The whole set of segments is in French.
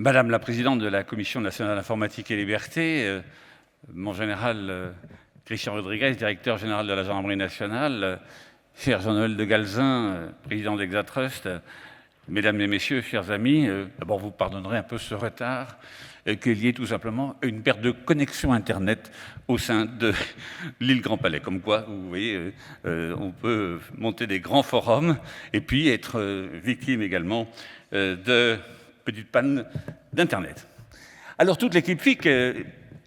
Madame la présidente de la Commission nationale informatique et liberté, mon général Christian Rodriguez, directeur général de la gendarmerie nationale, cher Jean-Noël de Galzin, président d'Exatrust, mesdames et messieurs, chers amis, d'abord vous pardonnerez un peu ce retard qui est lié tout simplement à une perte de connexion Internet au sein de l'île Grand Palais. Comme quoi, vous voyez, on peut monter des grands forums et puis être victime également de petites pannes d'Internet. Alors toute l'équipe FIC,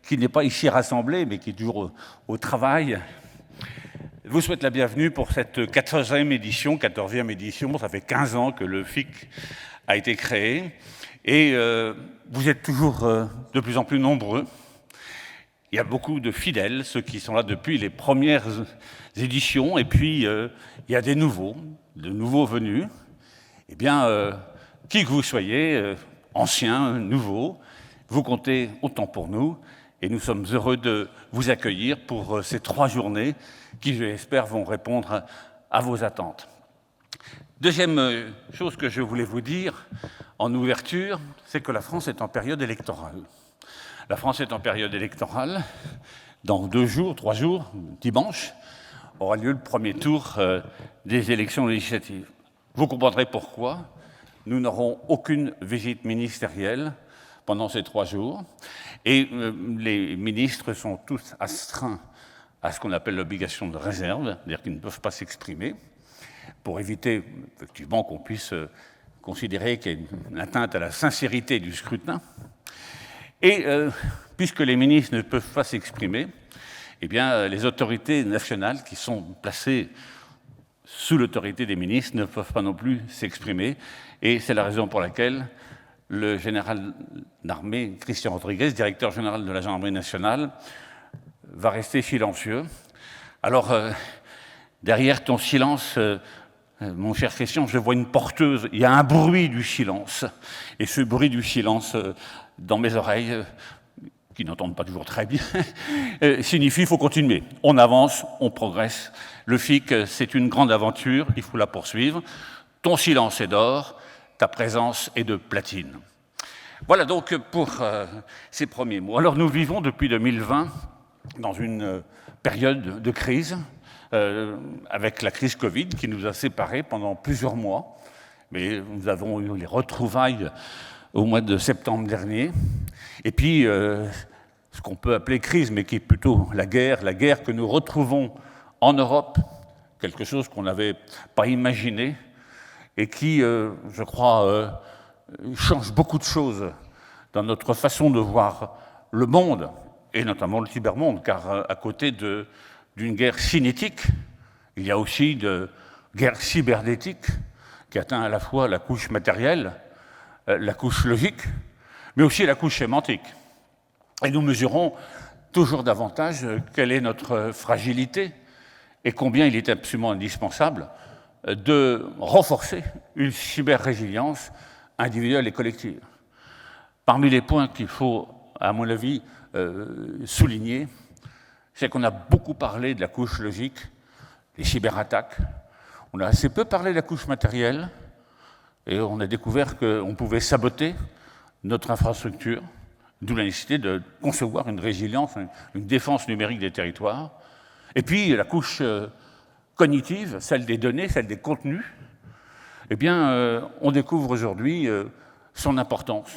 qui n'est pas ici rassemblée, mais qui est toujours au travail, vous souhaite la bienvenue pour cette 14e édition. Ça fait 15 ans que le FIC a été créé. Et vous êtes toujours de plus en plus nombreux. Il y a beaucoup de fidèles, ceux qui sont là depuis les premières éditions. Et puis, il y a des nouveaux venus. Eh bien, qui que vous soyez, anciens, nouveaux, vous comptez autant pour nous. Et nous sommes heureux de vous accueillir pour ces 3 journées qui, je l'espère, vont répondre à vos attentes. Deuxième chose que je voulais vous dire en ouverture, c'est que la France est en période électorale. La France est en période électorale. Dans 3 jours, dimanche, aura lieu le premier tour des élections législatives. Vous comprendrez pourquoi nous n'aurons aucune visite ministérielle pendant ces 3 jours. Et les ministres sont tous astreints à ce qu'on appelle l'obligation de réserve, c'est-à-dire qu'ils ne peuvent pas s'exprimer, pour éviter effectivement qu'on puisse considérer qu'il y a une atteinte à la sincérité du scrutin. Et puisque les ministres ne peuvent pas s'exprimer, eh bien, les autorités nationales qui sont placées sous l'autorité des ministres ne peuvent pas non plus s'exprimer. Et c'est la raison pour laquelle le général d'armée Christian Rodriguez, directeur général de la gendarmerie nationale, va rester silencieux. Alors, derrière ton silence, mon cher Christian, je vois une porteuse. Il y a un bruit du silence. Et ce bruit du silence, dans mes oreilles, qui n'entendent pas toujours très bien, signifie qu'il faut continuer. On avance, on progresse. Le FIC, c'est une grande aventure, il faut la poursuivre. Ton silence est d'or, ta présence est de platine. Voilà donc pour ces premiers mots. Alors nous vivons depuis 2020 dans une période de crise, avec la crise Covid qui nous a séparés pendant plusieurs mois. Mais nous avons eu les retrouvailles au mois de septembre dernier. Et puis, ce qu'on peut appeler crise, mais qui est plutôt la guerre que nous retrouvons en Europe, quelque chose qu'on n'avait pas imaginé et qui, je crois, change beaucoup de choses dans notre façon de voir le monde, et notamment le cybermonde, car à côté d'une guerre cinétique, il y a aussi de guerre cybernétique qui atteint à la fois la couche matérielle, la couche logique, mais aussi la couche sémantique. Et nous mesurons toujours davantage quelle est notre fragilité et combien il est absolument indispensable de renforcer une cyber-résilience individuelle et collective. Parmi les points qu'il faut, à mon avis, souligner, c'est qu'on a beaucoup parlé de la couche logique, des cyberattaques. On a assez peu parlé de la couche matérielle et on a découvert qu'on pouvait saboter notre infrastructure, d'où la nécessité de concevoir une résilience, une défense numérique des territoires. Et puis la couche cognitive, celle des données, celle des contenus, eh bien, on découvre aujourd'hui son importance.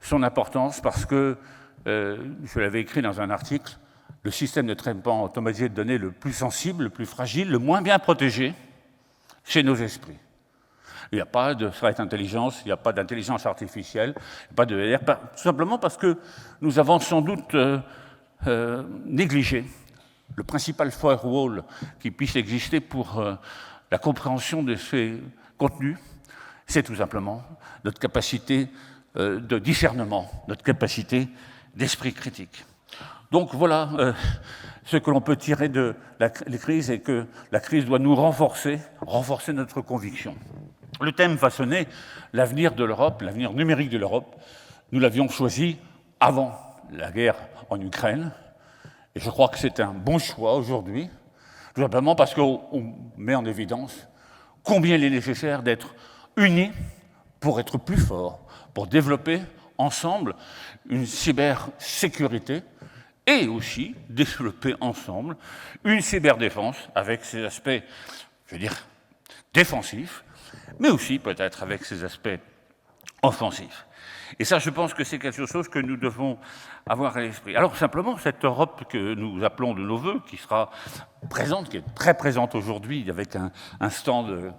Son importance parce que, je l'avais écrit dans un article, le système de traitement automatisé de données le plus sensible, le plus fragile, le moins bien protégé, c'est nos esprits. Il n'y a pas de threat intelligence, il n'y a pas d'intelligence artificielle, il n'y a pas de VR, tout simplement parce que nous avons sans doute négligé le principal firewall qui puisse exister pour la compréhension de ces contenus, c'est tout simplement notre capacité de discernement, notre capacité d'esprit critique. Donc voilà ce que l'on peut tirer de la crise et que la crise doit nous renforcer notre conviction. Le thème façonné, l'avenir de l'Europe, l'avenir numérique de l'Europe, nous l'avions choisi avant la guerre en Ukraine. Et je crois que c'est un bon choix aujourd'hui, tout simplement parce qu'on met en évidence combien il est nécessaire d'être unis pour être plus forts, pour développer ensemble une cybersécurité et aussi développer ensemble une cyberdéfense avec ses aspects, je veux dire, défensifs, mais aussi peut-être avec ses aspects offensifs. Et ça, je pense que c'est quelque chose que nous devons avoir à l'esprit. Alors simplement, cette Europe que nous appelons de nos voeux, qui sera présente, qui est très présente aujourd'hui, avec un stand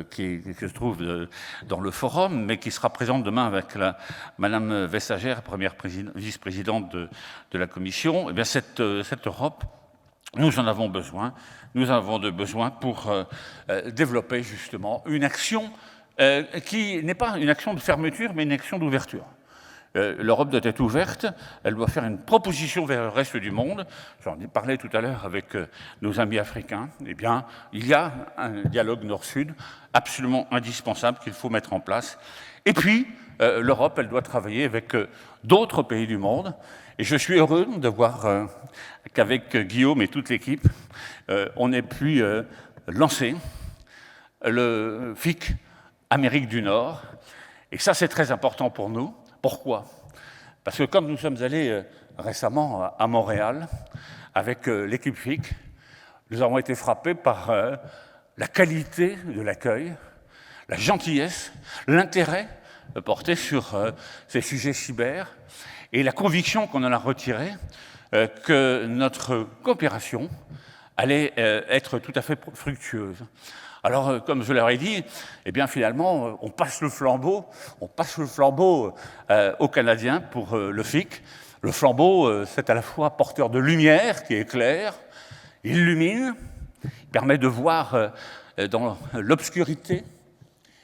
qui se trouve dans le forum, mais qui sera présente demain avec Madame Vestager, première vice-présidente de la Commission, eh bien cette Europe, nous en avons besoin. Nous en avons besoin pour développer justement une action qui n'est pas une action de fermeture, mais une action d'ouverture. L'Europe doit être ouverte, elle doit faire une proposition vers le reste du monde. J'en ai parlé tout à l'heure avec nos amis africains. Eh bien, il y a un dialogue nord-sud absolument indispensable qu'il faut mettre en place. Et puis, l'Europe, elle doit travailler avec d'autres pays du monde. Et je suis heureux de voir qu'avec Guillaume et toute l'équipe, on ait pu lancer le FIC Amérique du Nord. Et ça, c'est très important pour nous. Pourquoi? Parce que comme nous sommes allés récemment à Montréal avec l'équipe FIC, nous avons été frappés par la qualité de l'accueil, la gentillesse, l'intérêt porté sur ces sujets cyber et la conviction qu'on en a retirée que notre coopération allait être tout à fait fructueuse. Alors, comme je leur ai dit, eh bien finalement, on passe le flambeau aux Canadiens pour le FIC. Le flambeau, c'est à la fois porteur de lumière qui éclaire, illumine, permet de voir dans l'obscurité.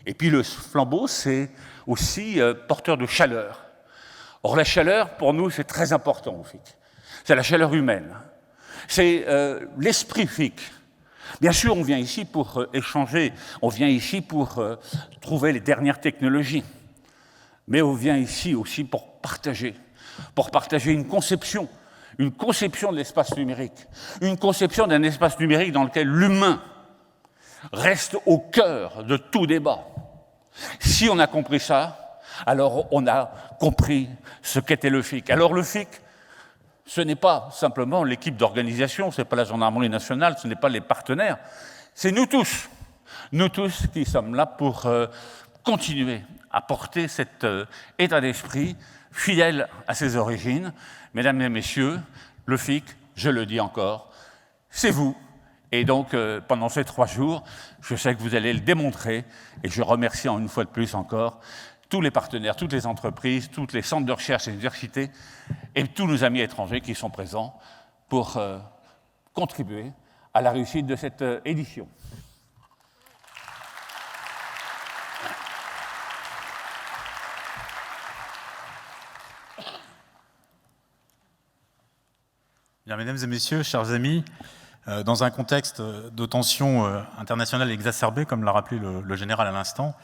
Et puis le flambeau, c'est aussi porteur de chaleur. Or, la chaleur, pour nous, c'est très important au FIC. C'est la chaleur humaine. C'est l'esprit FIC. Bien sûr, on vient ici pour échanger, on vient ici pour trouver les dernières technologies, mais on vient ici aussi pour partager une conception de l'espace numérique, une conception d'un espace numérique dans lequel l'humain reste au cœur de tout débat. Si on a compris ça, alors on a compris ce qu'était le FIC. Alors le FIC, ce n'est pas simplement l'équipe d'organisation, ce n'est pas la gendarmerie nationale, ce n'est pas les partenaires, c'est nous tous qui sommes là pour continuer à porter cet état d'esprit fidèle à ses origines. Mesdames et messieurs, le FIC, je le dis encore, c'est vous. Et donc, pendant ces 3 jours, je sais que vous allez le démontrer, et je remercie une fois de plus encore tous les partenaires, toutes les entreprises, tous les centres de recherche et universités, et tous nos amis étrangers qui sont présents pour contribuer à la réussite de cette édition. Bien, mesdames et messieurs, chers amis, dans un contexte de tensions internationales exacerbées, comme l'a rappelé le général à l'instant,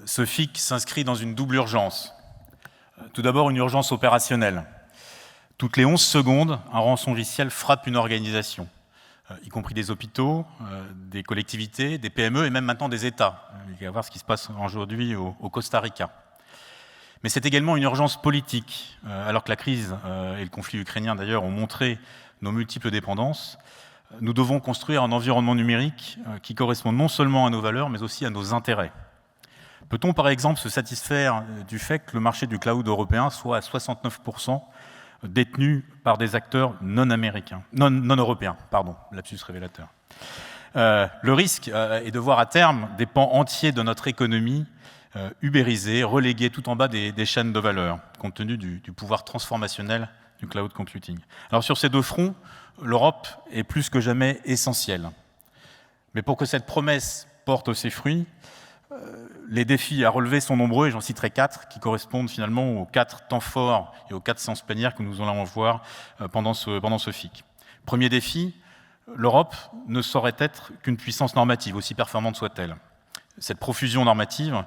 ce FIC s'inscrit dans une double urgence. Tout d'abord, une urgence opérationnelle. Toutes les 11 secondes, un rançongiciel frappe une organisation, y compris des hôpitaux, des collectivités, des PME et même maintenant des États. Il va y voir ce qui se passe aujourd'hui au Costa Rica. Mais c'est également une urgence politique, alors que la crise et le conflit ukrainien d'ailleurs ont montré nos multiples dépendances. Nous devons construire un environnement numérique qui corresponde non seulement à nos valeurs, mais aussi à nos intérêts. Peut-on par exemple se satisfaire du fait que le marché du cloud européen soit à 69% détenu par des acteurs non européens, lapsus révélateur. Le risque est de voir à terme des pans entiers de notre économie ubérisés, relégués tout en bas des chaînes de valeur, compte tenu du pouvoir transformationnel du cloud computing. Alors sur ces 2 fronts, l'Europe est plus que jamais essentielle. Mais pour que cette promesse porte ses fruits, les défis à relever sont nombreux, et j'en citerai 4 qui correspondent finalement aux 4 temps forts et aux 4 séances plénières que nous allons voir pendant ce FIC. Premier défi, l'Europe ne saurait être qu'une puissance normative, aussi performante soit-elle. Cette profusion normative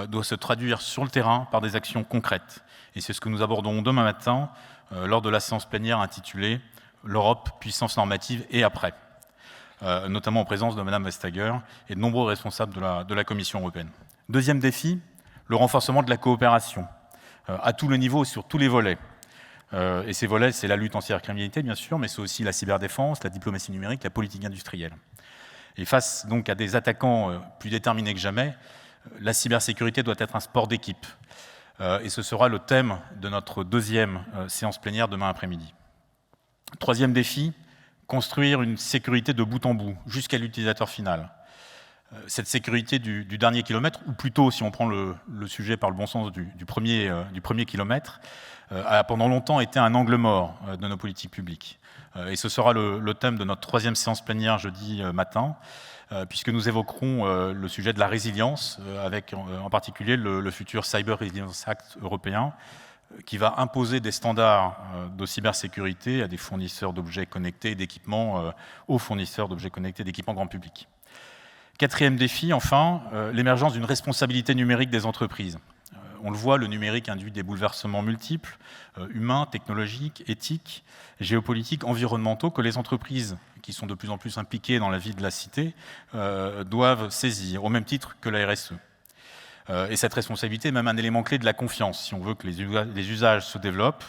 doit se traduire sur le terrain par des actions concrètes. Et c'est ce que nous aborderons demain matin lors de la séance plénière intitulée « L'Europe, puissance normative et après ». Notamment en présence de Mme Vestager et de nombreux responsables de la Commission européenne. Deuxième défi, le renforcement de la coopération. à tous les niveaux, sur tous les volets. Et ces volets, c'est la lutte anti-criminalité, bien sûr, mais c'est aussi la cyberdéfense, la diplomatie numérique, la politique industrielle. Et face donc à des attaquants plus déterminés que jamais, la cybersécurité doit être un sport d'équipe. Et ce sera le thème de notre deuxième séance plénière demain après-midi. Troisième défi, construire une sécurité de bout en bout, jusqu'à l'utilisateur final. Cette sécurité du dernier kilomètre, ou plutôt, si on prend le sujet par le bon sens, du premier kilomètre, a pendant longtemps été un angle mort de nos politiques publiques. Et ce sera le thème de notre troisième séance plénière jeudi matin, puisque nous évoquerons le sujet de la résilience, avec en particulier le futur Cyber Resilience Act européen, qui va imposer des standards de cybersécurité à des fournisseurs d'objets connectés et d'équipements, aux fournisseurs d'objets connectés et d'équipements grand public. Quatrième défi, enfin, l'émergence d'une responsabilité numérique des entreprises. On le voit, le numérique induit des bouleversements multiples, humains, technologiques, éthiques, géopolitiques, environnementaux, que les entreprises qui sont de plus en plus impliquées dans la vie de la cité doivent saisir, au même titre que la RSE. Et cette responsabilité est même un élément clé de la confiance. Si on veut que les usages se développent,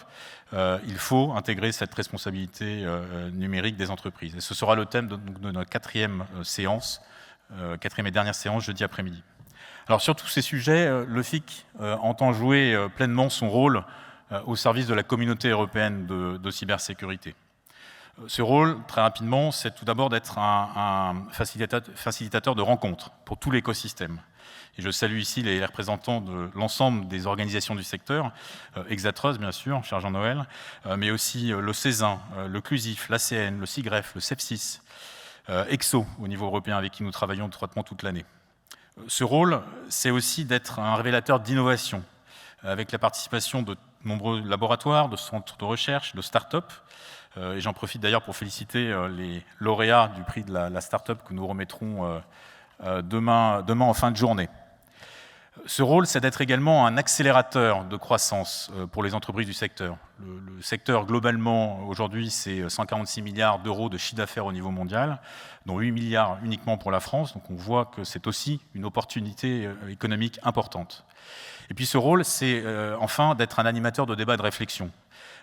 il faut intégrer cette responsabilité numérique des entreprises. Et ce sera le thème de notre quatrième séance, quatrième et dernière séance jeudi après-midi. Alors sur tous ces sujets, le FIC entend jouer pleinement son rôle au service de la communauté européenne de cybersécurité. Ce rôle, très rapidement, c'est tout d'abord d'être un facilitateur de rencontres pour tout l'écosystème. Et je salue ici les représentants de l'ensemble des organisations du secteur, Exatros bien sûr, cher Jean-Noël, mais aussi le CESIN, le CLUSIF, l'ACN, le CIGREF, le CEPSIS, EXO au niveau européen avec qui nous travaillons étroitement toute l'année. Ce rôle, c'est aussi d'être un révélateur d'innovation, avec la participation de nombreux laboratoires, de centres de recherche, de start-up. Et j'en profite d'ailleurs pour féliciter les lauréats du prix de la start-up que nous remettrons demain en fin de journée. Ce rôle, c'est d'être également un accélérateur de croissance pour les entreprises du secteur. Le secteur, globalement, aujourd'hui, c'est 146 milliards d'euros de chiffre d'affaires au niveau mondial, dont 8 milliards uniquement pour la France. Donc on voit que c'est aussi une opportunité économique importante. Et puis ce rôle, c'est enfin d'être un animateur de débat et de réflexion,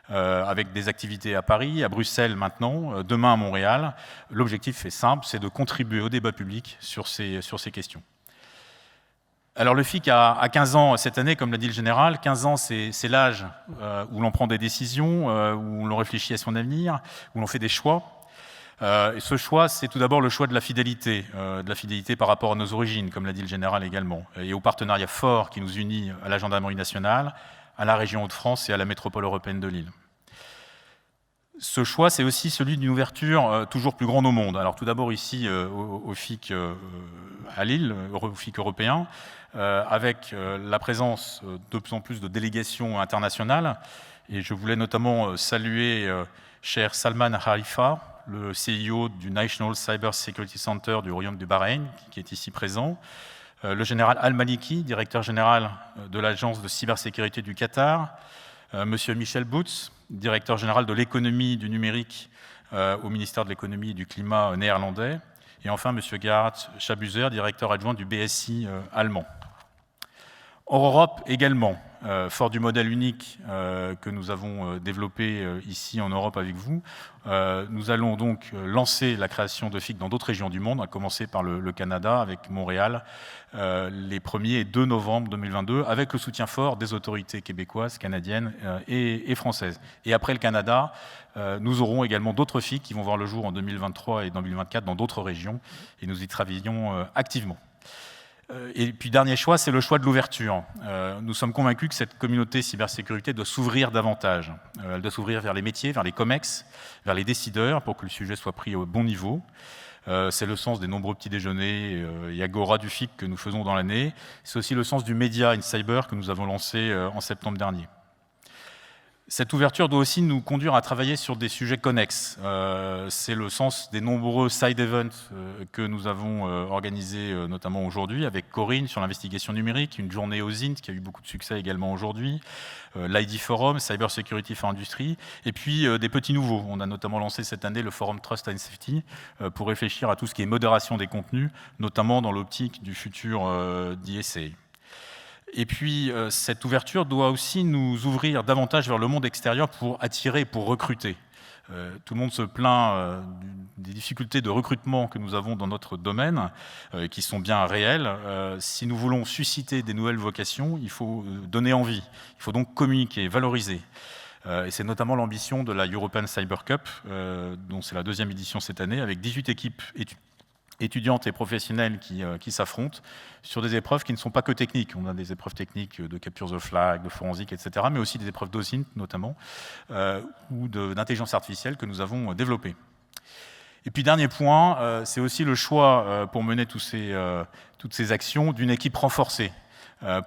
avec des activités à Paris, à Bruxelles maintenant, demain à Montréal. L'objectif est simple, c'est de contribuer au débat public sur ces questions. Alors le FIC a 15 ans cette année, comme l'a dit le général. 15 ans, c'est l'âge où l'on prend des décisions, où l'on réfléchit à son avenir, où l'on fait des choix. Et ce choix, c'est tout d'abord le choix de la fidélité par rapport à nos origines, comme l'a dit le général également, et au partenariat fort qui nous unit à la gendarmerie nationale, à la région Hauts-de-France et à la métropole européenne de Lille. Ce choix, c'est aussi celui d'une ouverture toujours plus grande au monde. Alors tout d'abord ici au FIC à Lille, au FIC européen, avec la présence de plus en plus de délégations internationales. Et je voulais notamment saluer cher Salman Khalifa, le CEO du National Cyber Security Center du Royaume du Bahreïn, qui est ici présent. Le général Al-Maliki, directeur général de l'Agence de cybersécurité du Qatar. Monsieur Michel Boots, directeur général de l'économie du numérique au ministère de l'économie et du climat néerlandais. Et enfin, monsieur Gerhard Schabuzer, directeur adjoint du BSI allemand. Hors Europe également, fort du modèle unique que nous avons développé ici en Europe avec vous, nous allons donc lancer la création de FIC dans d'autres régions du monde, à commencer par le Canada avec Montréal, les 1er et 2 novembre 2022, avec le soutien fort des autorités québécoises, canadiennes et françaises. Et après le Canada, nous aurons également d'autres FIC qui vont voir le jour en 2023 et 2024 dans d'autres régions, et nous y travaillons activement. Et puis dernier choix, c'est le choix de l'ouverture. Nous sommes convaincus que cette communauté cybersécurité doit s'ouvrir davantage. Elle doit s'ouvrir vers les métiers, vers les COMEX, vers les décideurs pour que le sujet soit pris au bon niveau. C'est le sens des nombreux petits déjeuners et agora du FIC que nous faisons dans l'année. C'est aussi le sens du Media in Cyber que nous avons lancé en septembre dernier. Cette ouverture doit aussi nous conduire à travailler sur des sujets connexes. C'est le sens des nombreux side events que nous avons organisés notamment aujourd'hui avec Corinne sur l'investigation numérique, une journée au ZINT qui a eu beaucoup de succès également aujourd'hui, l'ID Forum, Cyber Security for Industry, et puis des petits nouveaux. On a notamment lancé cette année le Forum Trust and Safety pour réfléchir à tout ce qui est modération des contenus, notamment dans l'optique du futur DSA. Et puis, cette ouverture doit aussi nous ouvrir davantage vers le monde extérieur pour attirer, pour recruter. Tout le monde se plaint des difficultés de recrutement que nous avons dans notre domaine, qui sont bien réelles. Si nous voulons susciter des nouvelles vocations, il faut donner envie. Il faut donc communiquer, valoriser. Et c'est notamment l'ambition de la European Cyber Cup, dont c'est la 2e édition cette année, avec 18 équipes étudiantes et professionnelles qui s'affrontent sur des épreuves qui ne sont pas que techniques. On a des épreuves techniques de capture the flag, de forensique, etc., mais aussi des épreuves d'OSINT notamment, ou d'intelligence artificielle que nous avons développées. Et puis dernier point, c'est aussi le choix pour mener toutes ces actions d'une équipe renforcée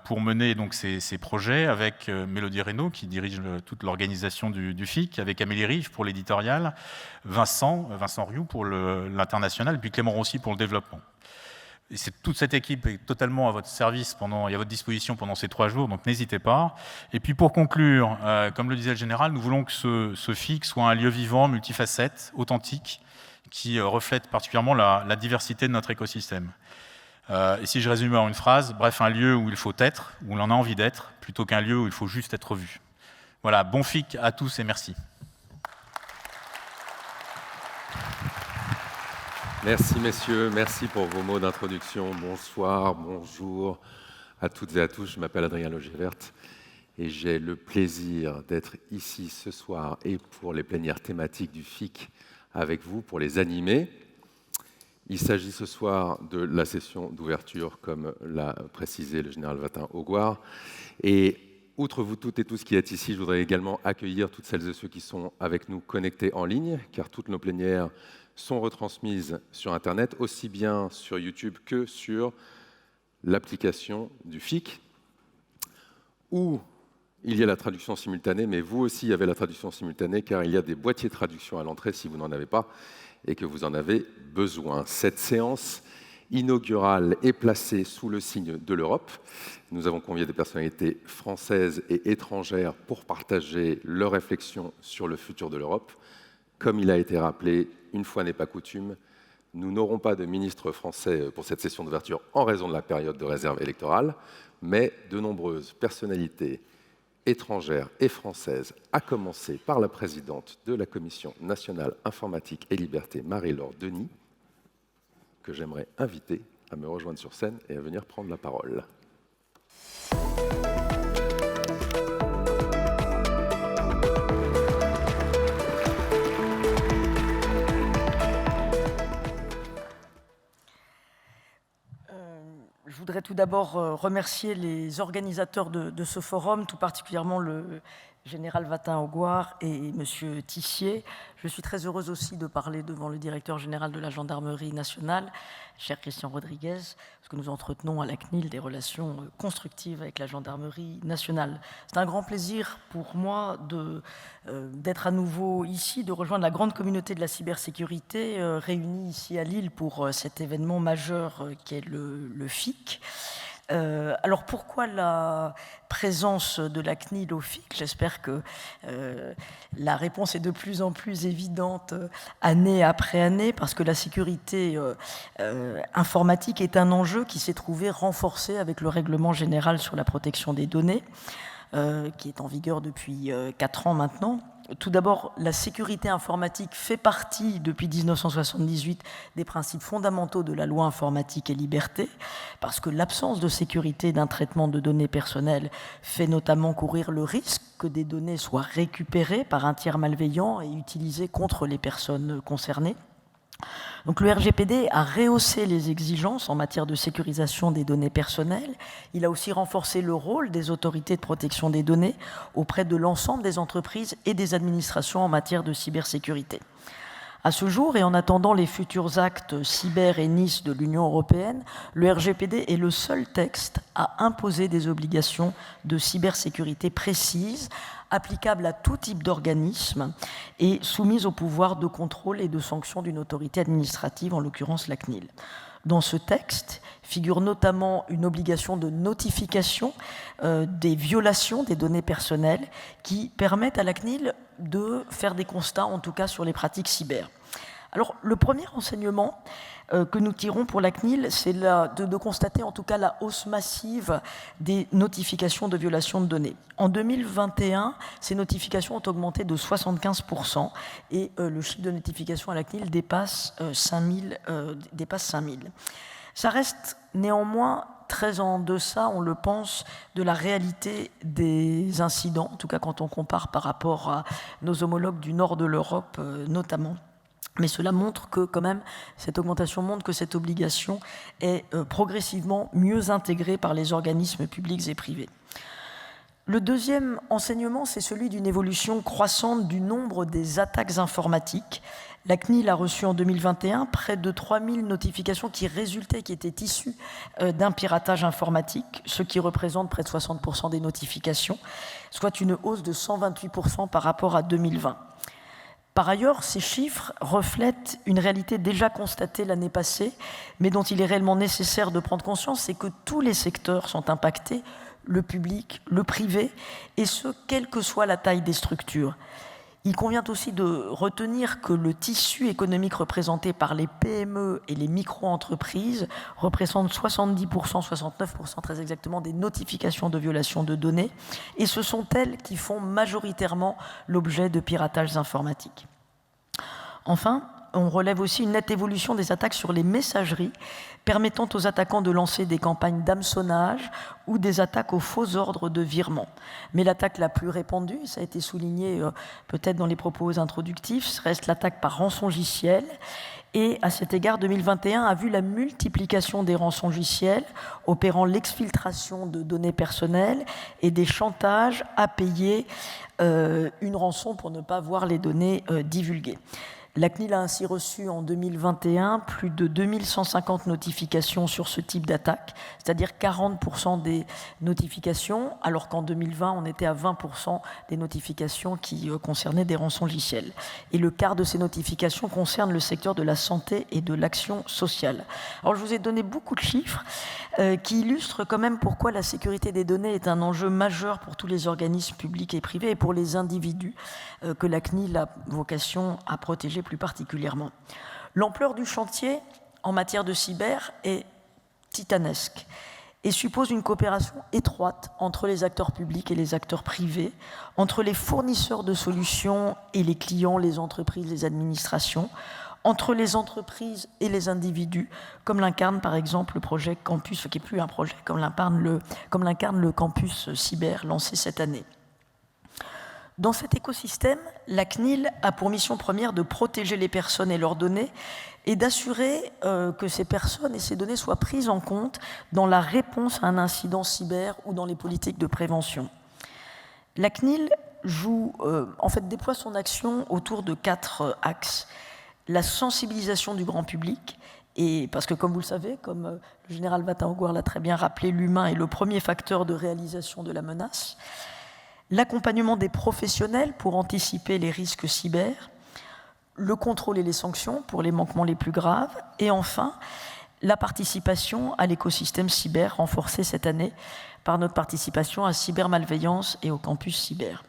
pour mener donc ces projets avec Mélodie Reynaud qui dirige toute l'organisation du FIC, avec Amélie Rive pour l'éditorial, Vincent Rioux pour l'international, puis Clément Rossi pour le développement. Et toute cette équipe est totalement à votre service et à votre disposition pendant ces 3 jours, donc n'hésitez pas. Et puis pour conclure, comme le disait le général, nous voulons que ce FIC soit un lieu vivant, multifacette, authentique, qui reflète particulièrement la diversité de notre écosystème. Et si je résume en une phrase, bref, un lieu où il faut être, où l'on a envie d'être, plutôt qu'un lieu où il faut juste être vu. Voilà, bon FIC à tous et merci. Merci messieurs, merci pour vos mots d'introduction. Bonsoir, bonjour à toutes et à tous. Je m'appelle Adrien Logevert et j'ai le plaisir d'être ici ce soir et pour les plénières thématiques du FIC avec vous pour les animer. Il s'agit ce soir de la session d'ouverture, comme l'a précisé le général Watin-Augouard. Et outre vous toutes et tous qui êtes ici, je voudrais également accueillir toutes celles et ceux qui sont avec nous connectés en ligne, car toutes nos plénières sont retransmises sur Internet, aussi bien sur YouTube que sur l'application du FIC, où il y a la traduction simultanée, mais vous aussi avez la traduction simultanée, car il y a des boîtiers de traduction à l'entrée si vous n'en avez pas, et que vous en avez besoin. Cette séance inaugurale est placée sous le signe de l'Europe. Nous avons convié des personnalités françaises et étrangères pour partager leurs réflexions sur le futur de l'Europe. Comme il a été rappelé, une fois n'est pas coutume, nous n'aurons pas de ministre français pour cette session d'ouverture en raison de la période de réserve électorale, mais de nombreuses personnalités étrangères et françaises, à commencer par la présidente de la Commission nationale informatique et liberté, Marie-Laure Denis, que j'aimerais inviter à me rejoindre sur scène et à venir prendre la parole. Je voudrais tout d'abord remercier les organisateurs de ce forum, tout particulièrement le général Watin-Augouard et M. Tissier. Je suis très heureuse aussi de parler devant le directeur général de la Gendarmerie nationale, cher Christian Rodriguez, parce que nous entretenons à la CNIL des relations constructives avec la Gendarmerie nationale. C'est un grand plaisir pour moi d'être à nouveau ici, de rejoindre la grande communauté de la cybersécurité réunie ici à Lille pour cet événement majeur qui est le FIC. Alors pourquoi la présence de la CNIL au FIC? J'espère que la réponse est de plus en plus évidente année après année, parce que la sécurité informatique est un enjeu qui s'est trouvé renforcé avec le règlement général sur la protection des données, qui est en vigueur depuis 4 ans maintenant. Tout d'abord, la sécurité informatique fait partie, depuis 1978, des principes fondamentaux de la loi informatique et liberté, parce que l'absence de sécurité d'un traitement de données personnelles fait notamment courir le risque que des données soient récupérées par un tiers malveillant et utilisées contre les personnes concernées. Donc le RGPD a rehaussé les exigences en matière de sécurisation des données personnelles. Il a aussi renforcé le rôle des autorités de protection des données auprès de l'ensemble des entreprises et des administrations en matière de cybersécurité. À ce jour, et en attendant les futurs actes cyber et NIS de l'Union européenne, le RGPD est le seul texte à imposer des obligations de cybersécurité précises, applicables à tout type d'organisme et soumises au pouvoir de contrôle et de sanction d'une autorité administrative, en l'occurrence la CNIL. Dans ce texte figure notamment une obligation de notification des violations des données personnelles qui permettent à la CNIL de faire des constats, en tout cas sur les pratiques cyber. Alors, le premier enseignement que nous tirons pour la CNIL, c'est de constater en tout cas la hausse massive des notifications de violation de données. En 2021, ces notifications ont augmenté de 75% et le chiffre de notification à la CNIL dépasse 5000. Ça reste néanmoins très en deçà, on le pense, de la réalité des incidents, en tout cas quand on compare par rapport à nos homologues du nord de l'Europe notamment. Mais cela montre que, quand même, cette augmentation montre que cette obligation est progressivement mieux intégrée par les organismes publics et privés. Le deuxième enseignement, c'est celui d'une évolution croissante du nombre des attaques informatiques. La CNIL a reçu en 2021 près de 3000 notifications qui étaient issues d'un piratage informatique, ce qui représente près de 60% des notifications, soit une hausse de 128% par rapport à 2020. Par ailleurs, ces chiffres reflètent une réalité déjà constatée l'année passée, mais dont il est réellement nécessaire de prendre conscience, c'est que tous les secteurs sont impactés, le public, le privé, et ce, quelle que soit la taille des structures. Il convient aussi de retenir que le tissu économique représenté par les PME et les micro-entreprises représente 70%, 69% très exactement des notifications de violation de données, et ce sont elles qui font majoritairement l'objet de piratages informatiques. Enfin, on relève aussi une nette évolution des attaques sur les messageries, permettant aux attaquants de lancer des campagnes d'hameçonnage ou des attaques aux faux ordres de virement. Mais l'attaque la plus répandue, ça a été souligné peut-être dans les propos introductifs, reste l'attaque par rançongiciel. Et à cet égard, 2021 a vu la multiplication des rançongiciels opérant l'exfiltration de données personnelles et des chantages à payer une rançon pour ne pas voir les données divulguées. La CNIL a ainsi reçu en 2021 plus de 2150 notifications sur ce type d'attaque, c'est-à-dire 40% des notifications, alors qu'en 2020, on était à 20% des notifications qui concernaient des rançongiciels. Et le quart de ces notifications concerne le secteur de la santé et de l'action sociale. Alors, je vous ai donné beaucoup de chiffres qui illustrent quand même pourquoi la sécurité des données est un enjeu majeur pour tous les organismes publics et privés et pour les individus que la CNIL a vocation à protéger plus particulièrement. L'ampleur du chantier en matière de cyber est titanesque et suppose une coopération étroite entre les acteurs publics et les acteurs privés, entre les fournisseurs de solutions et les clients, les entreprises, les administrations, entre les entreprises et les individus, comme l'incarne par exemple le projet Campus, qui n'est plus un projet, comme l'incarne le Campus Cyber lancé cette année. Dans cet écosystème, la CNIL a pour mission première de protéger les personnes et leurs données et d'assurer que ces personnes et ces données soient prises en compte dans la réponse à un incident cyber ou dans les politiques de prévention. La CNIL déploie son action autour de 4 axes. La sensibilisation du grand public, et parce que comme vous le savez, comme le général Vatin-Augouard l'a très bien rappelé, l'humain est le premier facteur de réalisation de la menace. L'accompagnement des professionnels pour anticiper les risques cyber, le contrôle et les sanctions pour les manquements les plus graves, et enfin, la participation à l'écosystème cyber renforcée cette année par notre participation à Cybermalveillance et au Campus Cyber.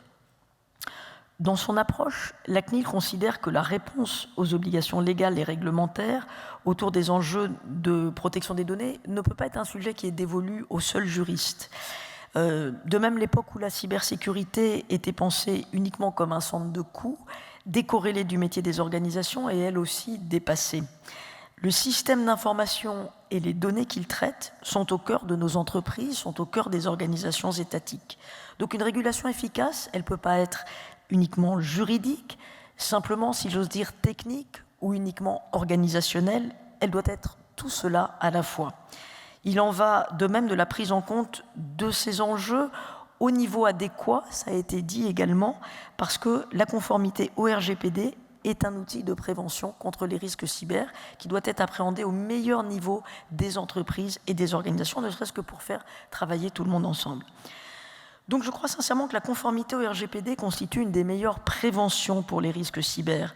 Dans son approche, la CNIL considère que la réponse aux obligations légales et réglementaires autour des enjeux de protection des données ne peut pas être un sujet qui est dévolu aux seuls juristes. De même, l'époque où la cybersécurité était pensée uniquement comme un centre de coûts, décorrélée du métier des organisations, est elle aussi dépassée. Le système d'information et les données qu'il traite sont au cœur de nos entreprises, sont au cœur des organisations étatiques. Donc une régulation efficace, elle ne peut pas être uniquement juridique, simplement, si j'ose dire, technique ou uniquement organisationnelle, elle doit être tout cela à la fois. Il en va de même de la prise en compte de ces enjeux au niveau adéquat, ça a été dit également, parce que la conformité au RGPD est un outil de prévention contre les risques cyber qui doit être appréhendé au meilleur niveau des entreprises et des organisations, ne serait-ce que pour faire travailler tout le monde ensemble. Donc je crois sincèrement que la conformité au RGPD constitue une des meilleures préventions pour les risques cyber.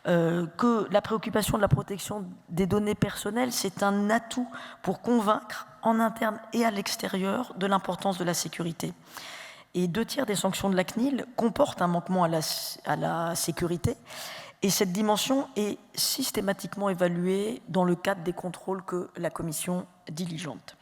Que la préoccupation de la protection des données personnelles, c'est un atout pour convaincre en interne et à l'extérieur de l'importance de la sécurité. Et 2/3 des sanctions de la CNIL comportent un manquement à la sécurité Et cette dimension est systématiquement évaluée dans le cadre des contrôles que la Commission diligente.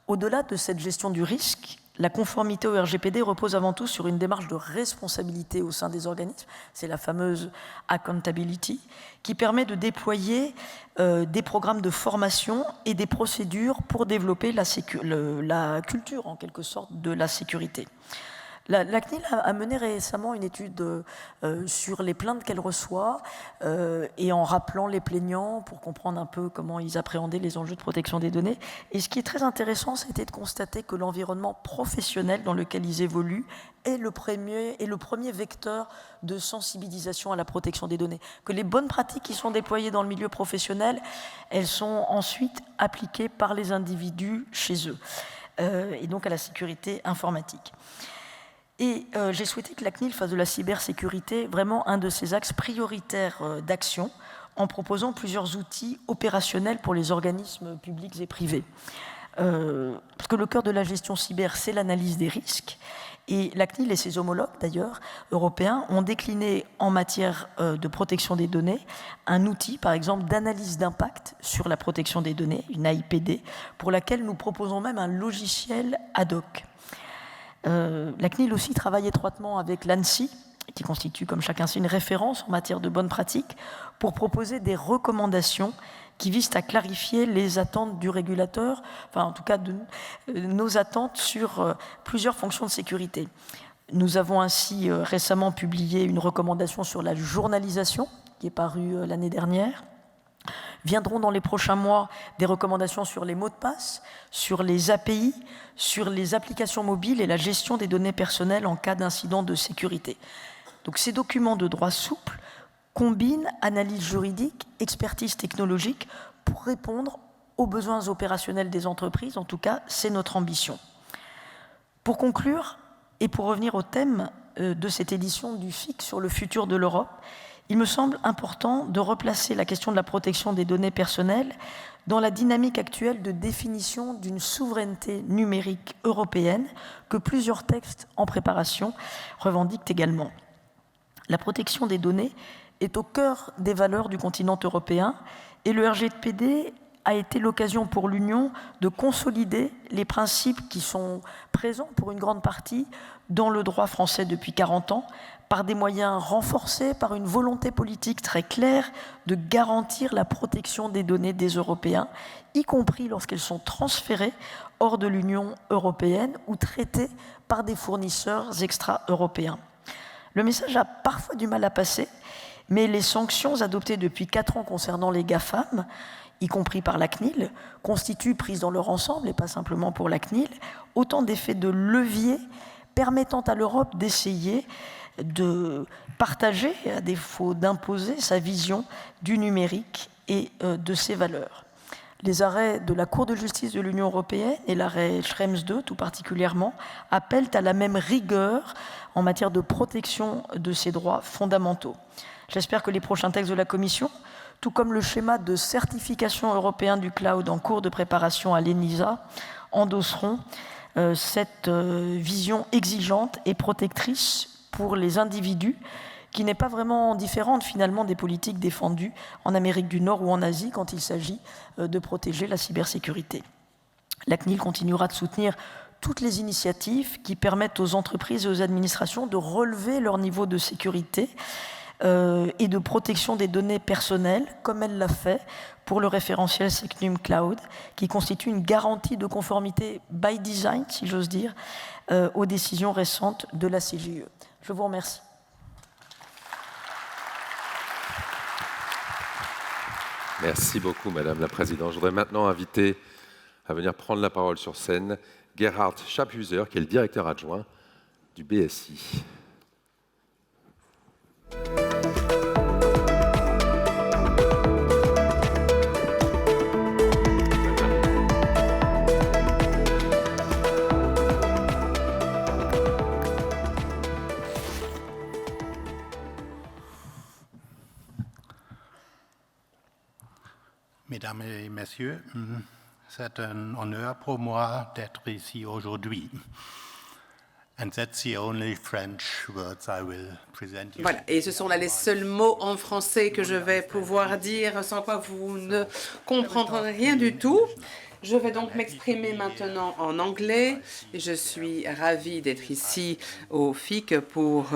Au-delà de cette gestion du risque, la conformité au RGPD repose avant tout sur une démarche de responsabilité au sein des organismes, c'est la fameuse accountability, qui permet de déployer des programmes de formation et des procédures pour développer la culture, en quelque sorte, de la sécurité. La CNIL a mené récemment une étude sur les plaintes qu'elle reçoit et en rappelant les plaignants pour comprendre un peu comment ils appréhendaient les enjeux de protection des données. Et ce qui est très intéressant, c'était de constater que l'environnement professionnel dans lequel ils évoluent est le premier vecteur de sensibilisation à la protection des données. Que les bonnes pratiques qui sont déployées dans le milieu professionnel, elles sont ensuite appliquées par les individus chez eux, et donc à la sécurité informatique. Et j'ai souhaité que la CNIL fasse de la cybersécurité vraiment un de ses axes prioritaires d'action en proposant plusieurs outils opérationnels pour les organismes publics et privés. Parce que le cœur de la gestion cyber, c'est l'analyse des risques. Et la CNIL et ses homologues, d'ailleurs, européens, ont décliné en matière de protection des données un outil, par exemple, d'analyse d'impact sur la protection des données, une AIPD, pour laquelle nous proposons même un logiciel ad hoc. La CNIL aussi travaille étroitement avec l'ANSSI, qui constitue, comme chacun sait, une référence en matière de bonnes pratiques, pour proposer des recommandations qui visent à clarifier les attentes du régulateur, enfin en tout cas nos attentes sur plusieurs fonctions de sécurité. Nous avons ainsi récemment publié une recommandation sur la journalisation, qui est parue l'année dernière. Viendront dans les prochains mois des recommandations sur les mots de passe, sur les API, sur les applications mobiles et la gestion des données personnelles en cas d'incident de sécurité. Donc ces documents de droit souple combinent analyse juridique, expertise technologique pour répondre aux besoins opérationnels des entreprises. En tout cas, c'est notre ambition. Pour conclure, et pour revenir au thème de cette édition du FIC sur le futur de l'Europe, il me semble important de replacer la question de la protection des données personnelles dans la dynamique actuelle de définition d'une souveraineté numérique européenne que plusieurs textes en préparation revendiquent également. La protection des données est au cœur des valeurs du continent européen et le RGPD a été l'occasion pour l'Union de consolider les principes qui sont présents pour une grande partie dans le droit français depuis 40 ans, par des moyens renforcés, par une volonté politique très claire de garantir la protection des données des Européens, y compris lorsqu'elles sont transférées hors de l'Union européenne ou traitées par des fournisseurs extra-européens. Le message a parfois du mal à passer, mais les sanctions adoptées depuis 4 ans concernant les GAFAM, y compris par la CNIL, constituent, prises dans leur ensemble, et pas simplement pour la CNIL, autant d'effets de levier permettant à l'Europe d'essayer de partager, à défaut d'imposer, sa vision du numérique et de ses valeurs. Les arrêts de la Cour de justice de l'Union européenne et l'arrêt Schrems II, tout particulièrement, appellent à la même rigueur en matière de protection de ces droits fondamentaux. J'espère que les prochains textes de la Commission, tout comme le schéma de certification européen du cloud en cours de préparation à l'ENISA, endosseront cette vision exigeante et protectrice pour les individus, qui n'est pas vraiment différente finalement des politiques défendues en Amérique du Nord ou en Asie quand il s'agit de protéger la cybersécurité. La CNIL continuera de soutenir toutes les initiatives qui permettent aux entreprises et aux administrations de relever leur niveau de sécurité et de protection des données personnelles, comme elle l'a fait pour le référentiel Secnum Cloud, qui constitue une garantie de conformité by design, si j'ose dire, aux décisions récentes de la CJUE. Je vous remercie. Merci beaucoup, Madame la Présidente. Je voudrais maintenant inviter à venir prendre la parole sur scène Gerhard Schaphüser, qui est le directeur adjoint du BSI. Mesdames et messieurs, c'est un honneur pour moi d'être ici aujourd'hui. Voilà, et ce sont là les seuls mots en français que je vais pouvoir dire, sans quoi vous ne comprendrez rien du tout. Je vais donc m'exprimer maintenant en anglais. Je suis ravie d'être ici au FIC pour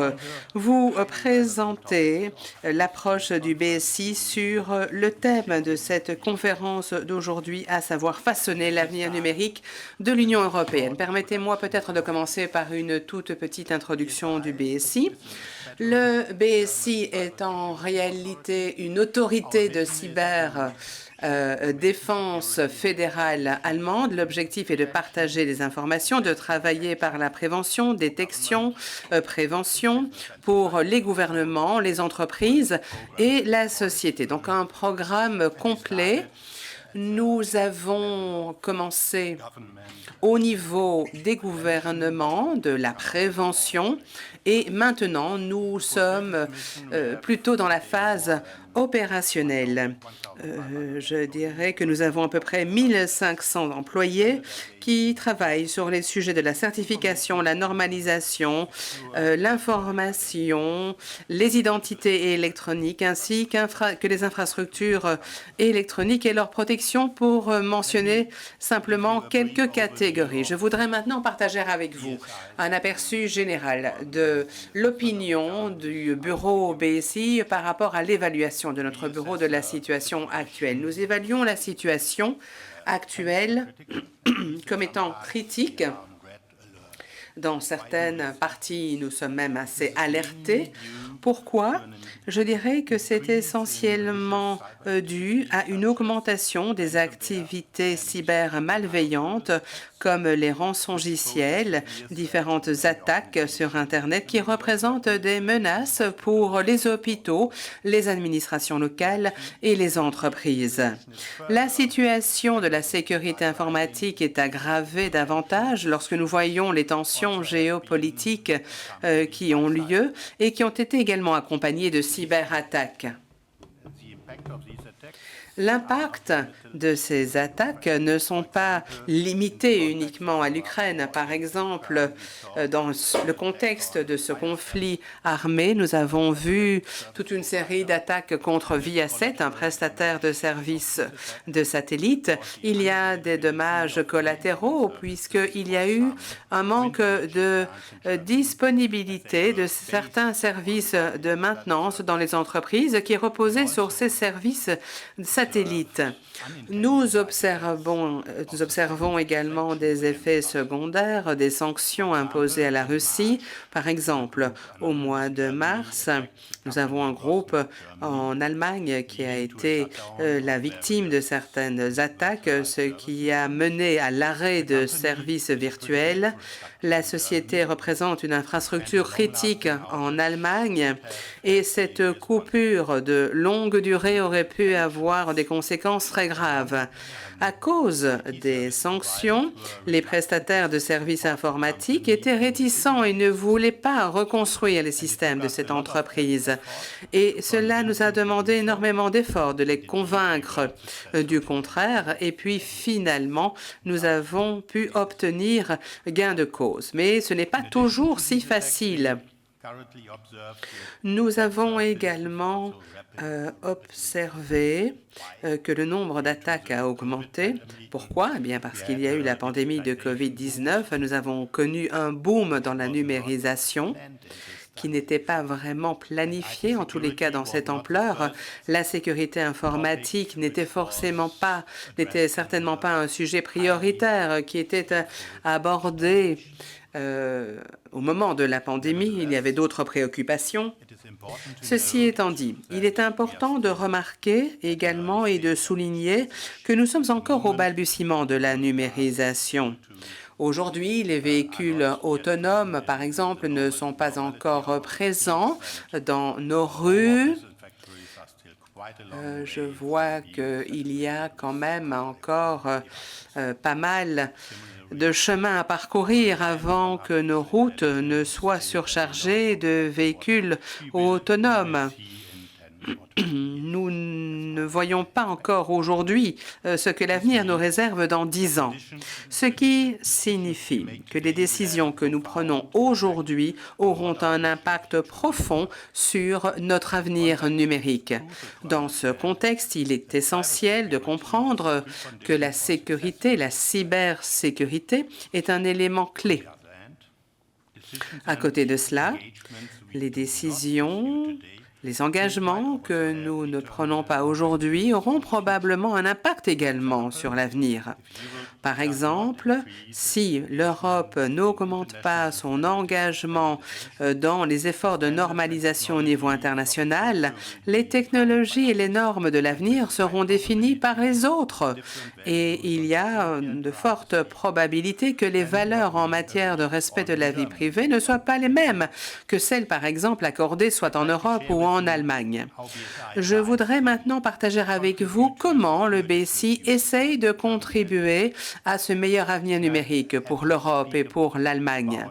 vous présenter l'approche du BSI sur le thème de cette conférence d'aujourd'hui, à savoir façonner l'avenir numérique de l'Union européenne. Permettez-moi peut-être de commencer par une toute petite introduction du BSI. Le BSI est en réalité une autorité de défense fédérale allemande. L'objectif est de partager des informations, de travailler par la prévention, détection, prévention pour les gouvernements, les entreprises et la société. Donc un programme complet. Nous avons commencé au niveau des gouvernements, de la prévention, et maintenant nous sommes plutôt dans la phase opérationnelle. Je dirais que nous avons à peu près 1500 employés qui travaillent sur les sujets de la certification, la normalisation, l'information, les identités électroniques, ainsi que les infrastructures électroniques et leur protection, pour mentionner simplement quelques catégories. Je voudrais maintenant partager avec vous un aperçu général de l'opinion du bureau BSI par rapport à l'évaluation de notre bureau de la situation actuelle. Nous évaluons la situation actuelle comme étant critique. Dans certaines parties, nous sommes même assez alertés. Pourquoi? Je dirais que c'est essentiellement dû à une augmentation des activités cyber malveillantes, comme les rançongiciels, différentes attaques sur Internet qui représentent des menaces pour les hôpitaux, les administrations locales et les entreprises. La situation de la sécurité informatique est aggravée davantage lorsque nous voyons les tensions géopolitiques qui ont lieu et qui ont été également accompagnées de cyberattaques. L'impact de ces attaques ne sont pas limités uniquement à l'Ukraine. Par exemple, dans le contexte de ce conflit armé, nous avons vu toute une série d'attaques contre Viasat, un prestataire de services de satellite. Il y a des dommages collatéraux puisqu'il y a eu un manque de disponibilité de certains services de maintenance dans les entreprises qui reposaient sur ces services satellites. Nous observons également des effets secondaires des sanctions imposées à la Russie. Par exemple, au mois de mars, nous avons un groupe en Allemagne qui a été la victime de certaines attaques, ce qui a mené à l'arrêt de services virtuels. La société représente une infrastructure critique en Allemagne et cette coupure de longue durée aurait pu avoir des conséquences très graves. À cause des sanctions, les prestataires de services informatiques étaient réticents et ne voulaient pas reconstruire les systèmes de cette entreprise. Et cela nous a demandé énormément d'efforts de les convaincre du contraire. Et puis finalement, nous avons pu obtenir gain de cause. Mais ce n'est pas toujours si facile. Nous avons également observé que le nombre d'attaques a augmenté. Pourquoi? Eh bien, parce qu'il y a eu la pandémie de Covid-19. Nous avons connu un boom dans la numérisation qui n'était pas vraiment planifié, en tous les cas dans cette ampleur. La sécurité informatique n'était certainement pas un sujet prioritaire qui était abordé au moment de la pandémie. Il y avait d'autres préoccupations. Ceci étant dit, il est important de remarquer également et de souligner que nous sommes encore au balbutiement de la numérisation. Aujourd'hui, les véhicules autonomes, par exemple, ne sont pas encore présents dans nos rues. Je vois qu'il y a quand même encore pas mal de chemin à parcourir avant que nos routes ne soient surchargées de véhicules autonomes. Nous ne voyons pas encore aujourd'hui ce que l'avenir nous réserve dans 10 ans. Ce qui signifie que les décisions que nous prenons aujourd'hui auront un impact profond sur notre avenir numérique. Dans ce contexte, il est essentiel de comprendre que la sécurité, la cybersécurité, est un élément clé. À côté de cela, les décisions, les engagements que nous ne prenons pas aujourd'hui auront probablement un impact également sur l'avenir. Par exemple, si l'Europe n'augmente pas son engagement dans les efforts de normalisation au niveau international, les technologies et les normes de l'avenir seront définies par les autres. Et il y a de fortes probabilités que les valeurs en matière de respect de la vie privée ne soient pas les mêmes que celles, par exemple, accordées soit en Europe ou en Allemagne. Je voudrais maintenant partager avec vous comment le BSI essaye de contribuer à ce meilleur avenir numérique pour l'Europe et pour l'Allemagne.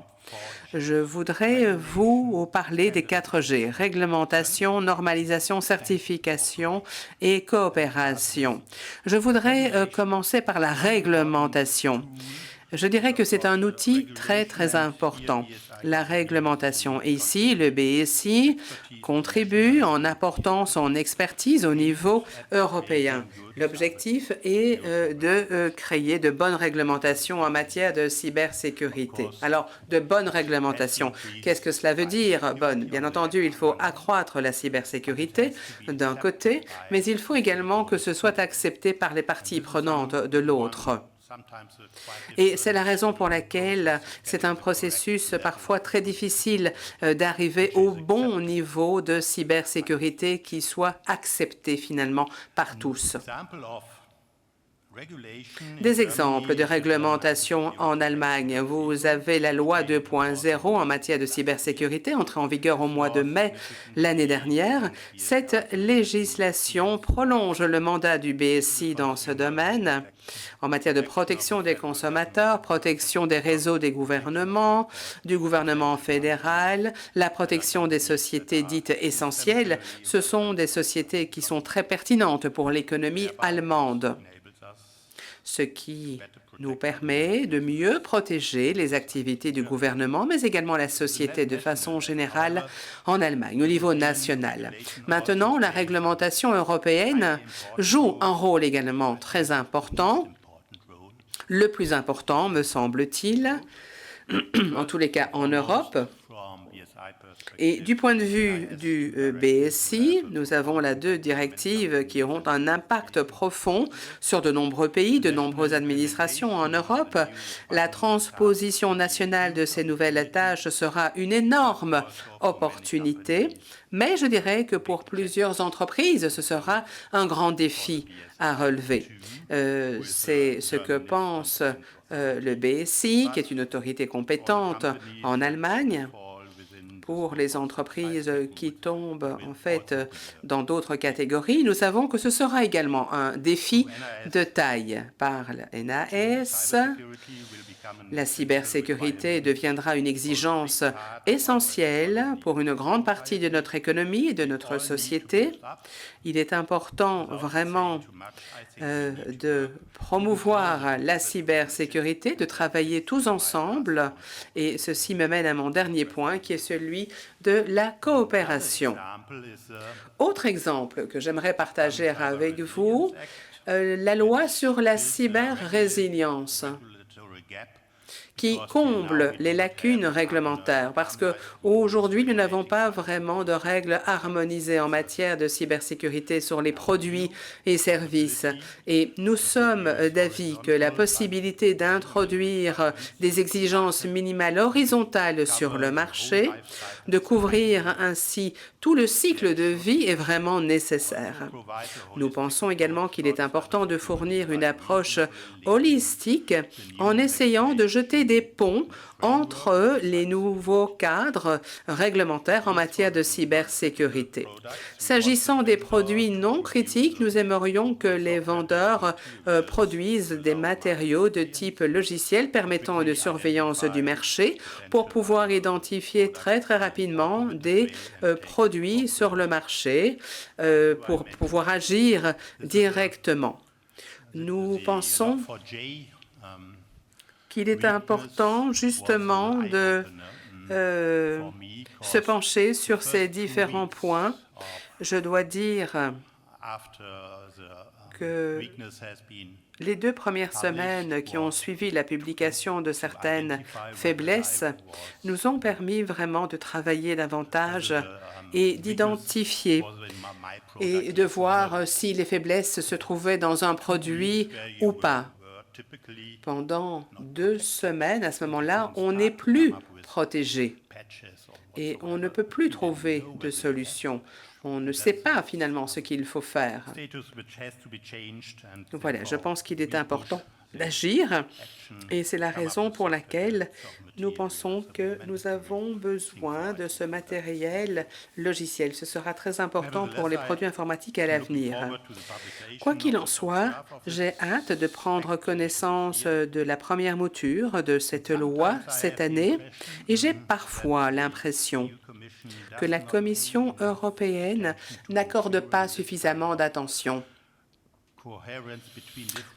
Je voudrais vous parler des 4G, réglementation, normalisation, certification et coopération. Je voudrais commencer par la réglementation. Je dirais que c'est un outil très important, la réglementation. Et ici, le BSI contribue en apportant son expertise au niveau européen. L'objectif est de créer de bonnes réglementations en matière de cybersécurité. Alors, de bonnes réglementations, qu'est-ce que cela veut dire, bonne? Bien entendu, il faut accroître la cybersécurité d'un côté, mais il faut également que ce soit accepté par les parties prenantes de l'autre. Et c'est la raison pour laquelle c'est un processus parfois très difficile d'arriver au bon niveau de cybersécurité qui soit accepté finalement par tous. Des exemples de réglementation en Allemagne. Vous avez la loi 2.0 en matière de cybersécurité, entrée en vigueur au mois de mai l'année dernière. Cette législation prolonge le mandat du BSI dans ce domaine en matière de protection des consommateurs, protection des réseaux des gouvernements, du gouvernement fédéral, la protection des sociétés dites essentielles. Ce sont des sociétés qui sont très pertinentes pour l'économie allemande, ce qui nous permet de mieux protéger les activités du gouvernement, mais également la société de façon générale en Allemagne, au niveau national. Maintenant, la réglementation européenne joue un rôle également très important, le plus important, me semble-t-il, en tous les cas en Europe. Et du point de vue du BSI, nous avons là 2 directives qui auront un impact profond sur de nombreux pays, de nombreuses administrations en Europe. La transposition nationale de ces nouvelles tâches sera une énorme opportunité, mais je dirais que pour plusieurs entreprises, ce sera un grand défi à relever. C'est ce que pense le BSI, qui est une autorité compétente en Allemagne. Pour les entreprises qui tombent en fait dans d'autres catégories, nous savons que ce sera également un défi de taille. Par la NAS, la cybersécurité deviendra une exigence essentielle pour une grande partie de notre économie et de notre société. Il est important vraiment de promouvoir la cybersécurité, de travailler tous ensemble. Et ceci me mène à mon dernier point, qui est celui de la coopération. Autre exemple que j'aimerais partager avec vous, la loi sur la cyber-résilience, qui comble les lacunes réglementaires, parce qu'aujourd'hui, nous n'avons pas vraiment de règles harmonisées en matière de cybersécurité sur les produits et services. Et nous sommes d'avis que la possibilité d'introduire des exigences minimales horizontales sur le marché, de couvrir ainsi tout le cycle de vie est vraiment nécessaire. Nous pensons également qu'il est important de fournir une approche holistique en essayant de jeter des ponts entre les nouveaux cadres réglementaires en matière de cybersécurité. S'agissant des produits non critiques, nous aimerions que les vendeurs produisent des matériaux de type logiciel permettant une surveillance du marché pour pouvoir identifier très rapidement des produits produits sur le marché pour pouvoir agir directement. Nous pensons qu'il est important justement de se pencher sur ces différents points. Je dois dire que les 2 premières semaines qui ont suivi la publication de certaines faiblesses nous ont permis vraiment de travailler davantage et d'identifier et de voir si les faiblesses se trouvaient dans un produit ou pas. Pendant 2 semaines, à ce moment-là, on n'est plus protégé et on ne peut plus trouver de solution. On ne sait pas finalement ce qu'il faut faire. Donc voilà, je pense qu'il est important d'agir et c'est la raison pour laquelle nous pensons que nous avons besoin de ce matériel logiciel. Ce sera très important pour les produits informatiques à l'avenir. Quoi qu'il en soit, j'ai hâte de prendre connaissance de la première mouture de cette loi cette année et j'ai parfois l'impression que la Commission européenne n'accorde pas suffisamment d'attention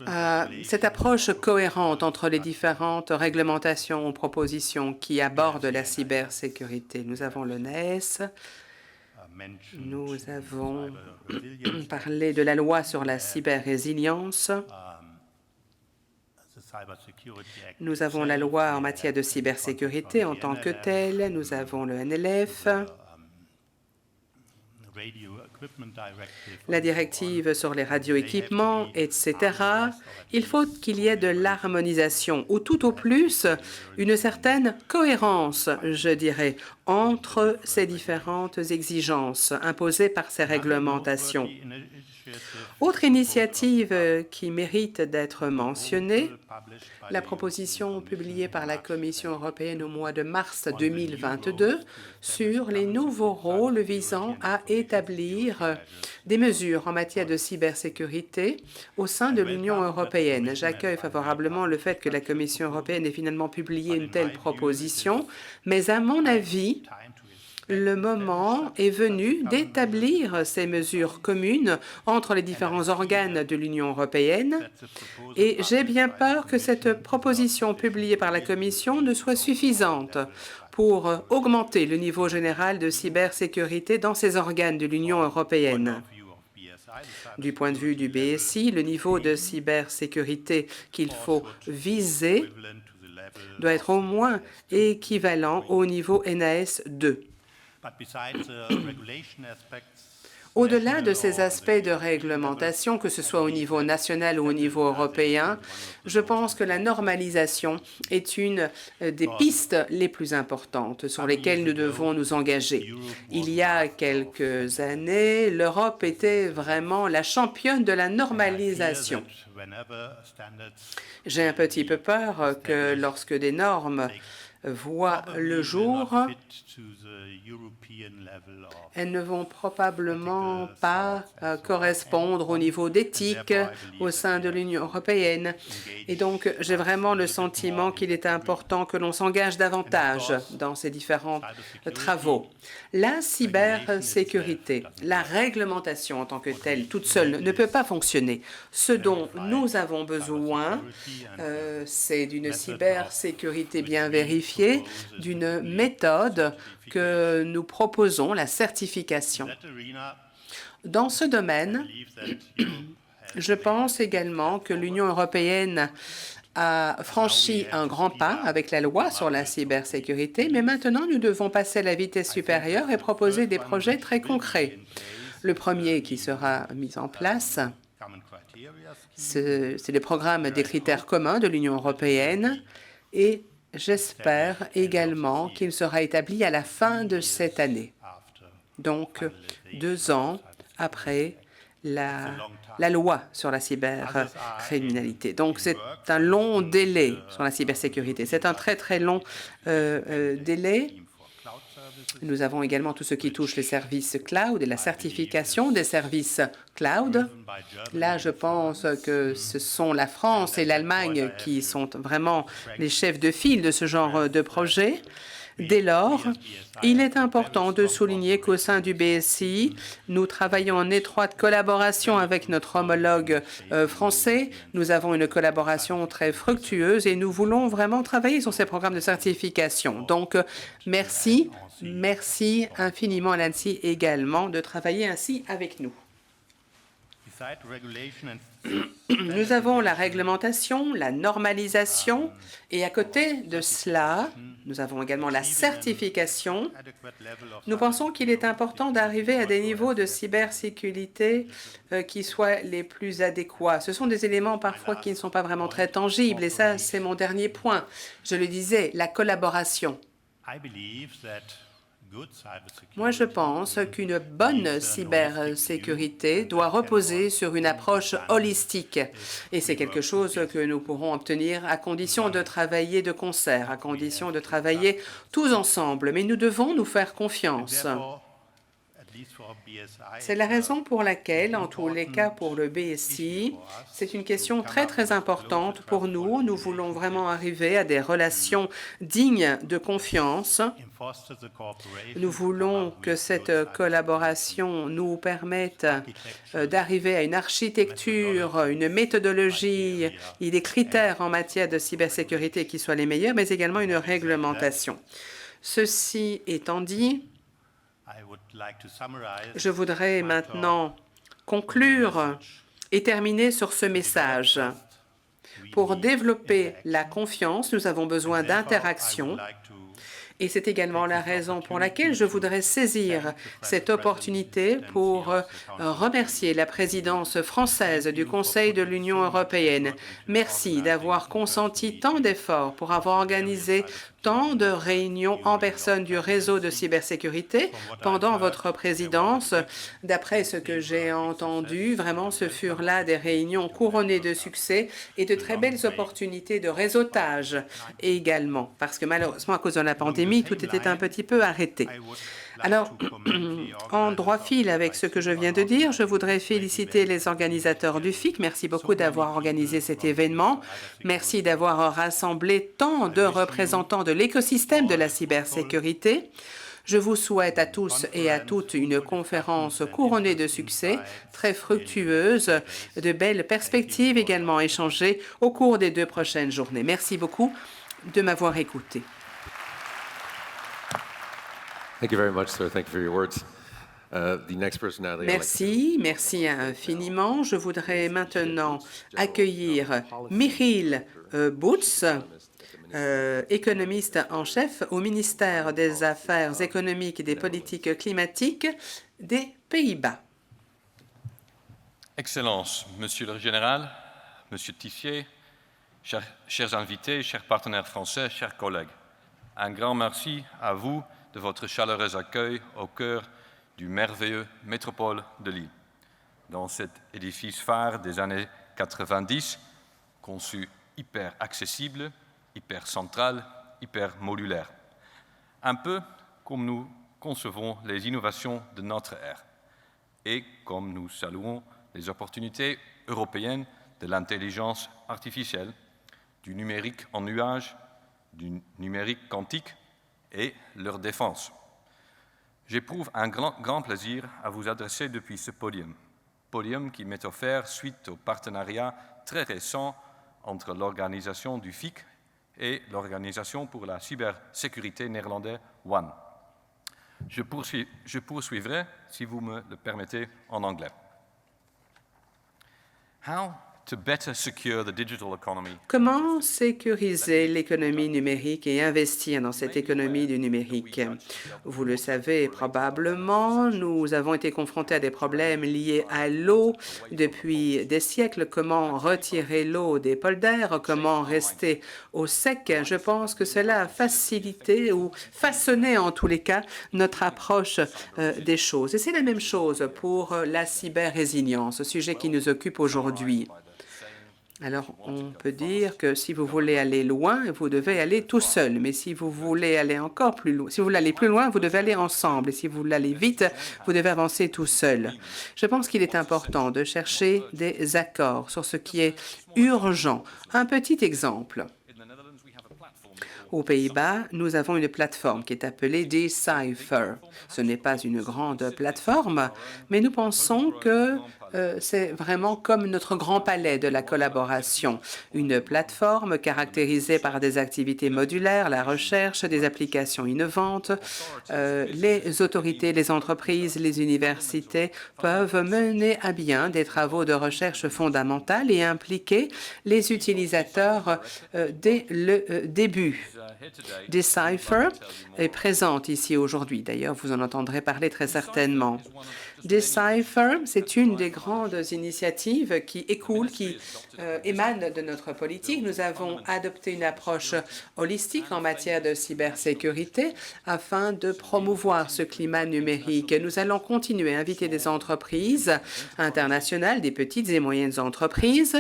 à cette approche cohérente entre les différentes réglementations ou propositions qui abordent la cybersécurité. Nous avons le NIS, nous avons parlé de la loi sur la cyber-résilience, nous avons la loi en matière de cybersécurité en tant que telle, nous avons le NLF, la directive sur les radioéquipements, etc. Il faut qu'il y ait de l'harmonisation, ou tout au plus une certaine cohérence, je dirais, entre ces différentes exigences imposées par ces réglementations. Autre initiative qui mérite d'être mentionnée, la proposition publiée par la Commission européenne au mois de mars 2022 sur les nouveaux rôles visant à établir des mesures en matière de cybersécurité au sein de l'Union européenne. J'accueille favorablement le fait que la Commission européenne ait finalement publié une telle proposition, mais à mon avis, le moment est venu d'établir ces mesures communes entre les différents organes de l'Union européenne et j'ai bien peur que cette proposition publiée par la Commission ne soit suffisante pour augmenter le niveau général de cybersécurité dans ces organes de l'Union européenne. Du point de vue du BSI, le niveau de cybersécurité qu'il faut viser doit être au moins équivalent au niveau NAS 2. Au-delà de ces aspects de réglementation, que ce soit au niveau national ou au niveau européen, je pense que la normalisation est une des pistes les plus importantes sur lesquelles nous devons nous engager. Il y a quelques années, l'Europe était vraiment la championne de la normalisation. J'ai un petit peu peur que lorsque des normes voient le jour, elles ne vont probablement pas correspondre au niveau d'éthique au sein de l'Union européenne. Et donc, j'ai vraiment le sentiment qu'il est important que l'on s'engage davantage dans ces différents travaux. La cybersécurité, la réglementation en tant que telle, toute seule, ne peut pas fonctionner. Ce dont nous avons besoin, c'est d'une cybersécurité bien vérifiée, d'une méthode que nous proposons, la certification. Dans ce domaine, je pense également que l'Union européenne a franchi un grand pas avec la loi sur la cybersécurité, mais maintenant nous devons passer à la vitesse supérieure et proposer des projets très concrets. Le premier qui sera mis en place, c'est le programme des critères communs de l'Union européenne et j'espère également qu'il sera établi à la fin de cette année, donc 2 ans après la loi sur la cybercriminalité. Donc c'est un long délai sur la cybersécurité. C'est un très très long délai. Nous avons également tout ce qui touche les services cloud et la certification des services cloud. Là, je pense que ce sont la France et l'Allemagne qui sont vraiment les chefs de file de ce genre de projet. Dès lors, il est important de souligner qu'au sein du BSI, nous travaillons en étroite collaboration avec notre homologue français. Nous avons une collaboration très fructueuse et nous voulons vraiment travailler sur ces programmes de certification. Donc, merci infiniment à l'ANSSI également de travailler ainsi avec nous. Nous avons la réglementation, la normalisation et à côté de cela, nous avons également la certification. Nous pensons qu'il est important d'arriver à des niveaux de cybersécurité qui soient les plus adéquats. Ce sont des éléments parfois qui ne sont pas vraiment très tangibles et ça, c'est mon dernier point. Je le disais, la collaboration. Moi, je pense qu'une bonne cybersécurité doit reposer sur une approche holistique. Et c'est quelque chose que nous pourrons obtenir à condition de travailler de concert, à condition de travailler tous ensemble. Mais nous devons nous faire confiance. C'est la raison pour laquelle, en tous les cas pour le BSI, c'est une question très importante pour nous. Nous voulons vraiment arriver à des relations dignes de confiance. Nous voulons que cette collaboration nous permette d'arriver à une architecture, une méthodologie et des critères en matière de cybersécurité qui soient les meilleurs, mais également une réglementation. Ceci étant dit, je voudrais maintenant conclure et terminer sur ce message. Pour développer la confiance, nous avons besoin d'interaction. Et c'est également la raison pour laquelle je voudrais saisir cette opportunité pour remercier la présidence française du Conseil de l'Union européenne. Merci d'avoir consenti tant d'efforts pour avoir organisé tant de réunions en personne du réseau de cybersécurité pendant votre présidence. D'après ce que j'ai entendu, vraiment, ce furent là des réunions couronnées de succès et de très belles opportunités de réseautage également, parce que malheureusement, à cause de la pandémie, tout était un petit peu arrêté. Alors, en droit fil avec ce que je viens de dire, je voudrais féliciter les organisateurs du FIC. Merci beaucoup d'avoir organisé cet événement. Merci d'avoir rassemblé tant de représentants de l'écosystème de la cybersécurité. Je vous souhaite à tous et à toutes une conférence couronnée de succès, très fructueuse, de belles perspectives également échangées au cours des 2 prochaines journées. Merci beaucoup de m'avoir écouté. Thank you very much, sir. Thank you for your words. Merci infiniment. Je voudrais maintenant accueillir Michiel Boots, économiste en chef au ministère des Affaires économiques et des politiques climatiques des Pays-Bas. Excellences, Monsieur le Général, Monsieur Tissier, chers invités, chers partenaires français, chers collègues, un grand merci à vous de votre chaleureux accueil au cœur du merveilleux métropole de Lille, dans cet édifice phare des années 90, conçu hyper accessible, hyper central, hyper modulaire. Un peu comme nous concevons les innovations de notre ère et comme nous saluons les opportunités européennes de l'intelligence artificielle, du numérique en nuage, du numérique quantique et leur défense. J'éprouve un grand plaisir à vous adresser depuis ce podium qui m'est offert suite au partenariat très récent entre l'organisation du FIC et l'Organisation pour la cybersécurité néerlandaise ONE. Je poursuivrai, si vous me le permettez, en anglais. How to better secure the digital economy. Comment sécuriser l'économie numérique et investir dans cette économie du numérique? Vous le savez probablement, nous avons été confrontés à des problèmes liés à l'eau depuis des siècles. Comment retirer l'eau des polders? Comment rester au sec? Je pense que cela a facilité ou façonné en tous les cas notre approche des choses. Et c'est la même chose pour la cyber-résilience, sujet qui nous occupe aujourd'hui. Alors, on peut dire que si vous voulez aller loin, vous devez aller tout seul. Mais si vous voulez aller encore plus loin, si vous voulez aller plus loin, vous devez aller ensemble. Et si vous voulez aller vite, vous devez avancer tout seul. Je pense qu'il est important de chercher des accords sur ce qui est urgent. Un petit exemple. Aux Pays-Bas, nous avons une plateforme qui est appelée Decipher. Ce n'est pas une grande plateforme, mais nous pensons que c'est vraiment comme notre grand palais de la collaboration. Une plateforme caractérisée par des activités modulaires, la recherche, des applications innovantes. Les autorités, les entreprises, les universités peuvent mener à bien des travaux de recherche fondamentale et impliquer les utilisateurs dès le début. Decipher est présente ici aujourd'hui. D'ailleurs, vous en entendrez parler très certainement. Decipher, c'est une des grandes initiatives qui écoulent, qui émanent de notre politique. Nous avons adopté une approche holistique en matière de cybersécurité afin de promouvoir ce climat numérique. Nous allons continuer à inviter des entreprises internationales, des petites et moyennes entreprises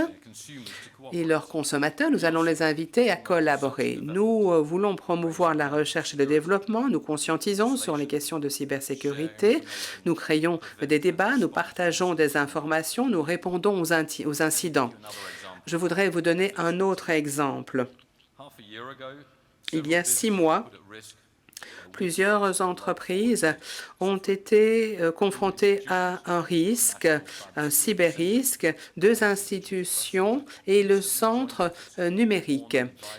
et leurs consommateurs. Nous allons les inviter à collaborer. Nous voulons promouvoir la recherche et le développement. Nous conscientisons sur les questions de cybersécurité. Nous créons des débats, nous partageons des informations, nous répondons aux incidents. Je voudrais vous donner un autre exemple. Il y a 6 mois, plusieurs entreprises ont été confrontées à un risque, un cyberrisque, 2 institutions et le centre numérique.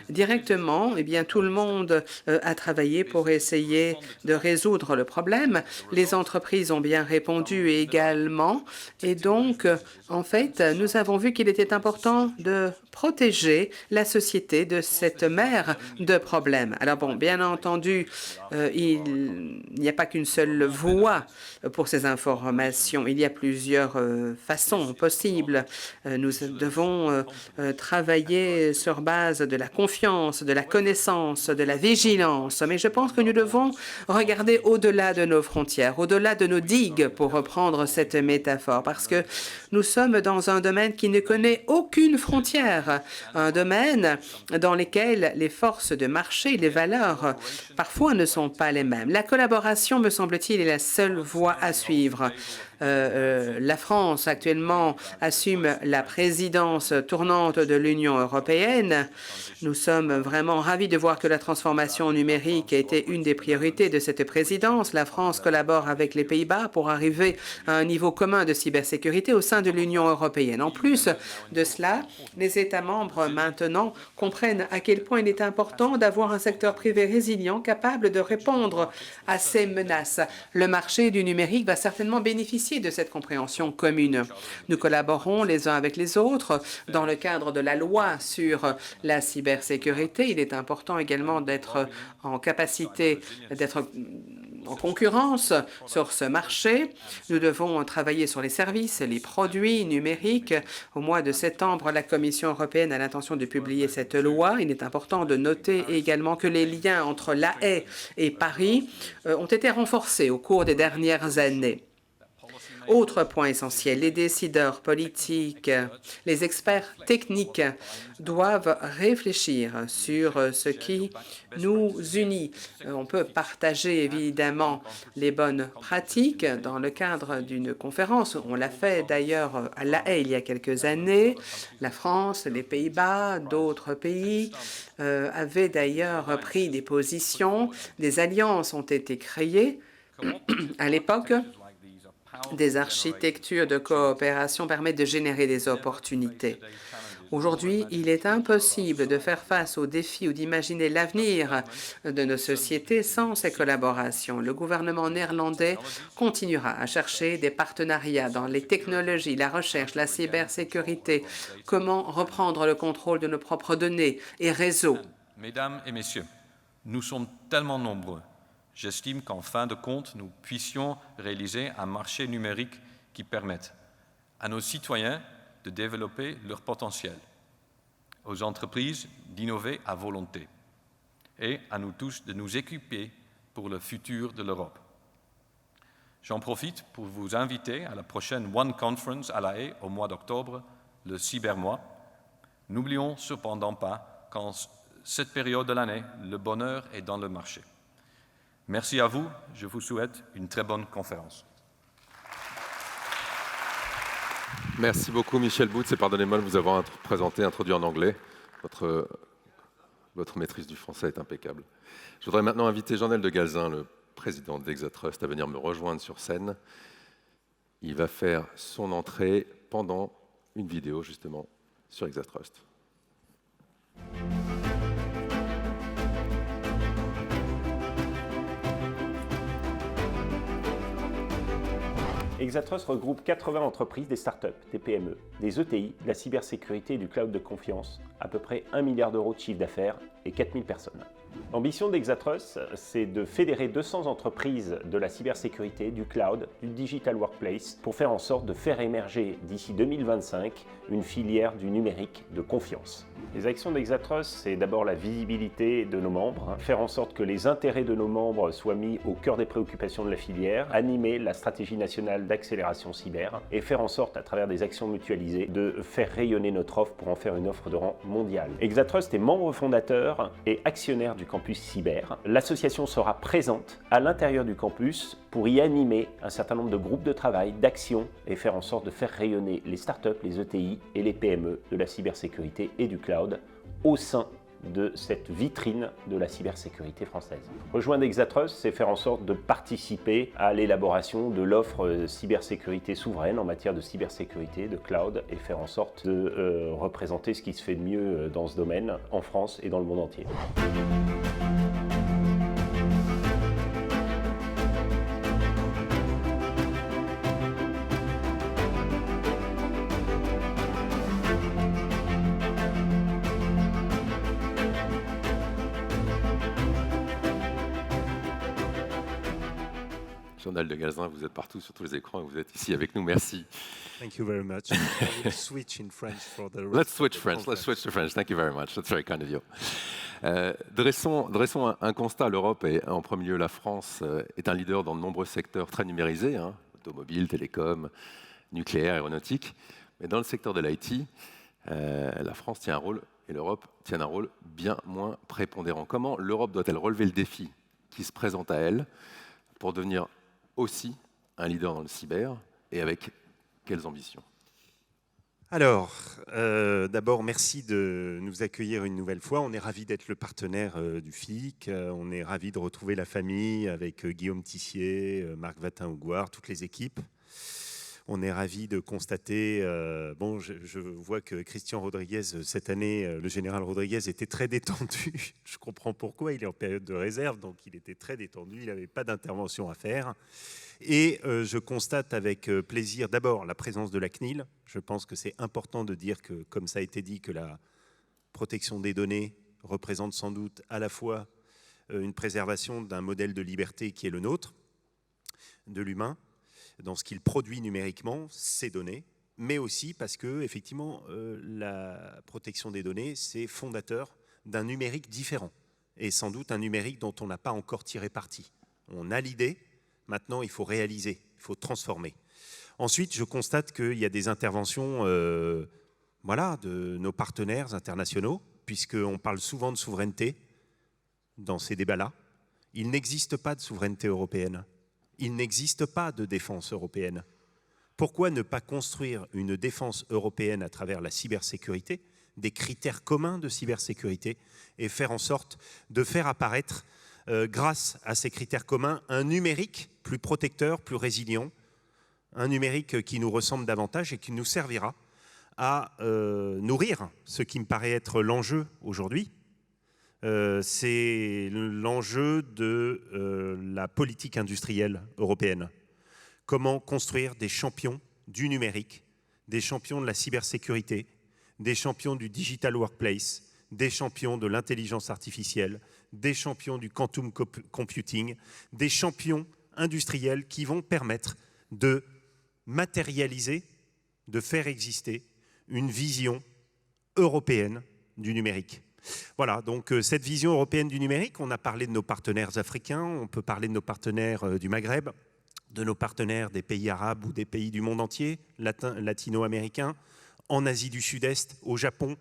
Directement, eh bien, tout le monde a travaillé pour essayer de résoudre le problème. Les entreprises ont bien répondu également. Et donc, en fait, nous avons vu qu'il était important de protéger la société de cette mer de problèmes. Alors bon, bien entendu, il n'y a pas qu'une seule voie pour ces informations. Il y a plusieurs façons possibles. Nous devons travailler sur base de la confiance, de la connaissance, de la vigilance. Mais je pense que nous devons regarder au-delà de nos frontières, au-delà de nos digues, pour reprendre cette métaphore, parce que nous sommes dans un domaine qui ne connaît aucune frontière, un domaine dans lequel les forces de marché, les valeurs, parfois ne sont pas les mêmes. La collaboration, me semble-t-il, est la seule voie à suivre. La France, actuellement, assume la présidence tournante de l'Union européenne. Nous sommes vraiment ravis de voir que la transformation numérique a été une des priorités de cette présidence. La France collabore avec les Pays-Bas pour arriver à un niveau commun de cybersécurité au sein de l'Union européenne. En plus de cela, les États membres maintenant comprennent à quel point il est important d'avoir un secteur privé résilient capable de répondre à ces menaces. Le marché du numérique va certainement bénéficier de cette compréhension commune. Nous collaborons les uns avec les autres dans le cadre de la loi sur la cybersécurité. Il est important également d'être en capacité d'être en concurrence sur ce marché. Nous devons travailler sur les services, les produits numériques. Au mois de septembre, la Commission européenne a l'intention de publier cette loi. Il est important de noter également que les liens entre La Haye et Paris ont été renforcés au cours des dernières années. Autre point essentiel, les décideurs politiques, les experts techniques doivent réfléchir sur ce qui nous unit. On peut partager évidemment les bonnes pratiques dans le cadre d'une conférence. On l'a fait d'ailleurs à La Haye il y a quelques années. La France, les Pays-Bas, d'autres pays avaient d'ailleurs pris des positions. Des alliances ont été créées à l'époque. Des architectures de coopération permettent de générer des opportunités. Aujourd'hui, il est impossible de faire face aux défis ou d'imaginer l'avenir de nos sociétés sans ces collaborations. Le gouvernement néerlandais continuera à chercher des partenariats dans les technologies, la recherche, la cybersécurité, comment reprendre le contrôle de nos propres données et réseaux. Mesdames et messieurs, nous sommes tellement nombreux. J'estime qu'en fin de compte, nous puissions réaliser un marché numérique qui permette à nos citoyens de développer leur potentiel, aux entreprises d'innover à volonté et à nous tous de nous équiper pour le futur de l'Europe. J'en profite pour vous inviter à la prochaine One Conference à La Haye au mois d'octobre, le Cybermois. N'oublions cependant pas qu'en cette période de l'année, le bonheur est dans le marché. Merci à vous. Je vous souhaite une très bonne conférence. Merci beaucoup, Michel Boots, et pardonnez-moi de vous avoir introduit en anglais. Votre Votre maîtrise du français est impeccable. Je voudrais maintenant inviter Jean-Noël de Galzin, le président d'Exatrust, à venir me rejoindre sur scène. Il va faire son entrée pendant une vidéo, justement, sur Exatrust. Exatrust regroupe 80 entreprises, des startups, des PME, des ETI, de la cybersécurité et du cloud de confiance, à peu près 1 milliard d'euros de chiffre d'affaires et 4000 personnes. L'ambition d'Exatrust, c'est de fédérer 200 entreprises de la cybersécurité, du cloud, du digital workplace, pour faire en sorte de faire émerger d'ici 2025 une filière du numérique de confiance. Les actions d'Exatrust, c'est d'abord la visibilité de nos membres, faire en sorte que les intérêts de nos membres soient mis au cœur des préoccupations de la filière, animer la stratégie nationale d'accélération cyber et faire en sorte, à travers des actions mutualisées, de faire rayonner notre offre pour en faire une offre de rang mondial. Exatrust est membre fondateur et actionnaire du campus cyber. L'association sera présente à l'intérieur du campus pour y animer un certain nombre de groupes de travail, d'actions et faire en sorte de faire rayonner les startups, les ETI et les PME de la cybersécurité et du cloud au sein de cette vitrine de la cybersécurité française. Rejoindre Exatrust, c'est faire en sorte de participer à l'élaboration de l'offre cybersécurité souveraine en matière de cybersécurité, de cloud, et faire en sorte de représenter ce qui se fait de mieux dans ce domaine en France et dans le monde entier. Jean-Noël de Galzin, vous êtes partout sur tous les écrans et vous êtes ici avec nous. Merci. Thank you very much. Let's switch in French for the rest. Let's switch French. Let's switch to French. Thank you very much. That's very kind of you. Dressons un constat. L'Europe et en premier lieu la France est un leader dans de nombreux secteurs très numérisés, automobile, télécom, nucléaire, aéronautique. Mais dans le secteur de l'IT, la France tient un rôle et l'Europe tient un rôle bien moins prépondérant. Comment l'Europe doit-elle relever le défi qui se présente à elle pour devenir aussi un leader dans le cyber et avec quelles ambitions? Alors, d'abord, merci de nous accueillir une nouvelle fois. On est ravis d'être le partenaire du FIC. On est ravis de retrouver la famille avec Guillaume Tissier, Marc Vatin-Augouard, toutes les équipes. On est ravis de constater, je vois que Christian Rodriguez, cette année, le général Rodriguez était très détendu. Je comprends pourquoi, il est en période de réserve, donc il était très détendu, il n'avait pas d'intervention à faire. Et je constate avec plaisir d'abord la présence de la CNIL. Je pense que c'est important de dire que, comme ça a été dit, que la protection des données représente sans doute à la fois une préservation d'un modèle de liberté qui est le nôtre, de l'humain, dans ce qu'il produit numériquement, ces données, mais aussi parce que, effectivement, la protection des données, c'est fondateur d'un numérique différent, et sans doute un numérique dont on n'a pas encore tiré parti. On a l'idée, maintenant il faut réaliser, il faut transformer. Ensuite, je constate qu'il y a des interventions de nos partenaires internationaux, puisqu'on parle souvent de souveraineté dans ces débats-là. Il n'existe pas de souveraineté européenne. Il n'existe pas de défense européenne. Pourquoi ne pas construire une défense européenne à travers la cybersécurité, des critères communs de cybersécurité, et faire en sorte de faire apparaître, grâce à ces critères communs, un numérique plus protecteur, plus résilient, un numérique qui nous ressemble davantage et qui nous servira à nourrir ce qui me paraît être l'enjeu aujourd'hui. C'est l'enjeu de la politique industrielle européenne. Comment construire des champions du numérique, des champions de la cybersécurité, des champions du digital workplace, des champions de l'intelligence artificielle, des champions du quantum computing, des champions industriels qui vont permettre de matérialiser, de faire exister une vision européenne du numérique. Voilà, donc cette vision européenne du numérique, on a parlé de nos partenaires africains, on peut parler de nos partenaires du Maghreb, de nos partenaires des pays arabes ou des pays du monde entier, latino-américains, en Asie du Sud-Est, au Japon.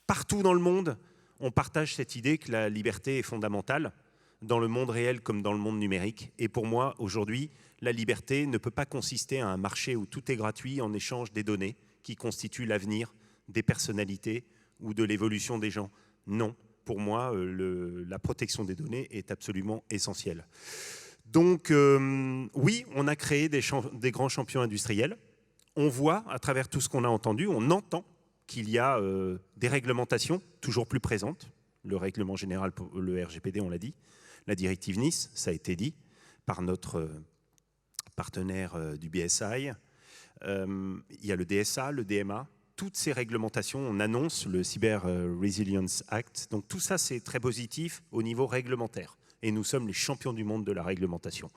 Partout dans le monde, on partage cette idée que la liberté est fondamentale, dans le monde réel comme dans le monde numérique. Et pour moi, aujourd'hui, la liberté ne peut pas consister à un marché où tout est gratuit en échange des données qui constituent l'avenir des personnalités ou de l'évolution des gens. Non, pour moi, la protection des données est absolument essentielle. Donc, oui, on a créé des grands champions industriels. On voit, à travers tout ce qu'on a entendu, on entend qu'il y a des réglementations toujours plus présentes. Le règlement général, le RGPD, on l'a dit. La directive Nice, ça a été dit par notre partenaire du BSI. Il y a le DSA, le DMA. Toutes ces réglementations, on annonce le Cyber Resilience Act. Donc tout ça, c'est très positif au niveau réglementaire. Et nous sommes les champions du monde de la réglementation.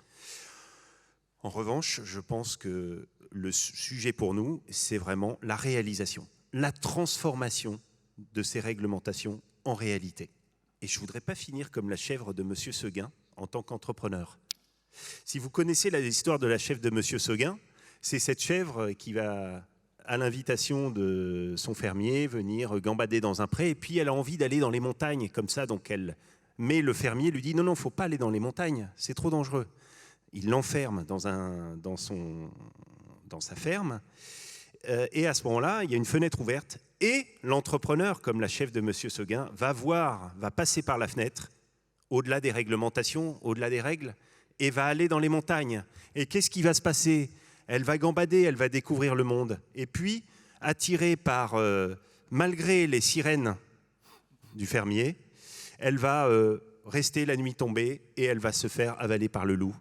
En revanche, je pense que le sujet pour nous, c'est vraiment la réalisation, la transformation de ces réglementations en réalité. Et je ne voudrais pas finir comme la chèvre de M. Seguin en tant qu'entrepreneur. Si vous connaissez l'histoire de la chèvre de M. Seguin, c'est cette chèvre qui va, à l'invitation de son fermier, venir gambader dans un pré, et puis elle a envie d'aller dans les montagnes, comme ça, donc mais le fermier lui dit « Non, non, il ne faut pas aller dans les montagnes, c'est trop dangereux ». Il l'enferme dans sa ferme, et à ce moment-là, il y a une fenêtre ouverte, et l'entrepreneur, comme la chèvre de M. Seguin, va passer par la fenêtre, au-delà des réglementations, au-delà des règles, et va aller dans les montagnes. Et qu'est-ce qui va se passer ? Elle va gambader, elle va découvrir le monde. Et puis, attirée par, malgré les sirènes du fermier, elle va rester la nuit tombée et elle va se faire avaler par le loup.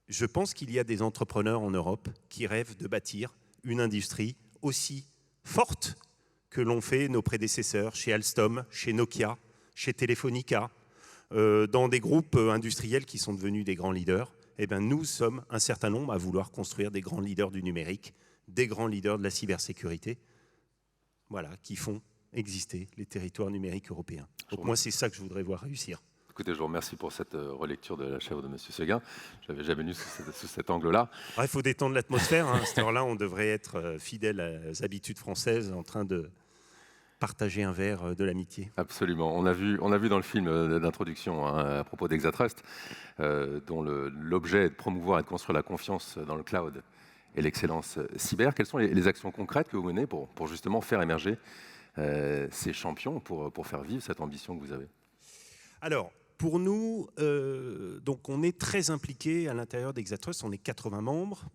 Je pense qu'il y a des entrepreneurs en Europe qui rêvent de bâtir une industrie aussi forte que l'ont fait nos prédécesseurs chez Alstom, chez Nokia, chez Telefonica, dans des groupes industriels qui sont devenus des grands leaders. Eh bien, nous sommes un certain nombre à vouloir construire des grands leaders du numérique, des grands leaders de la cybersécurité, voilà, qui font exister les territoires numériques européens. Donc moi, c'est ça que je voudrais voir réussir. Écoutez, je vous remercie pour cette relecture de la chèvre de M. Seguin. Je n'avais jamais lu sous cet angle-là. Il faut détendre l'atmosphère. À cette heure-là, on devrait être fidèle aux habitudes françaises, en train de partager un verre de l'amitié. Absolument. On a vu dans le film d'introduction à propos d'Exatrust, dont l'objet est de promouvoir et de construire la confiance dans le cloud et l'excellence cyber. Quelles sont les actions concrètes que vous menez pour justement faire émerger ces champions, pour faire vivre cette ambition que vous avez ? Alors, pour nous, donc on est très impliqués à l'intérieur d'Exatrust. On est 80 membres.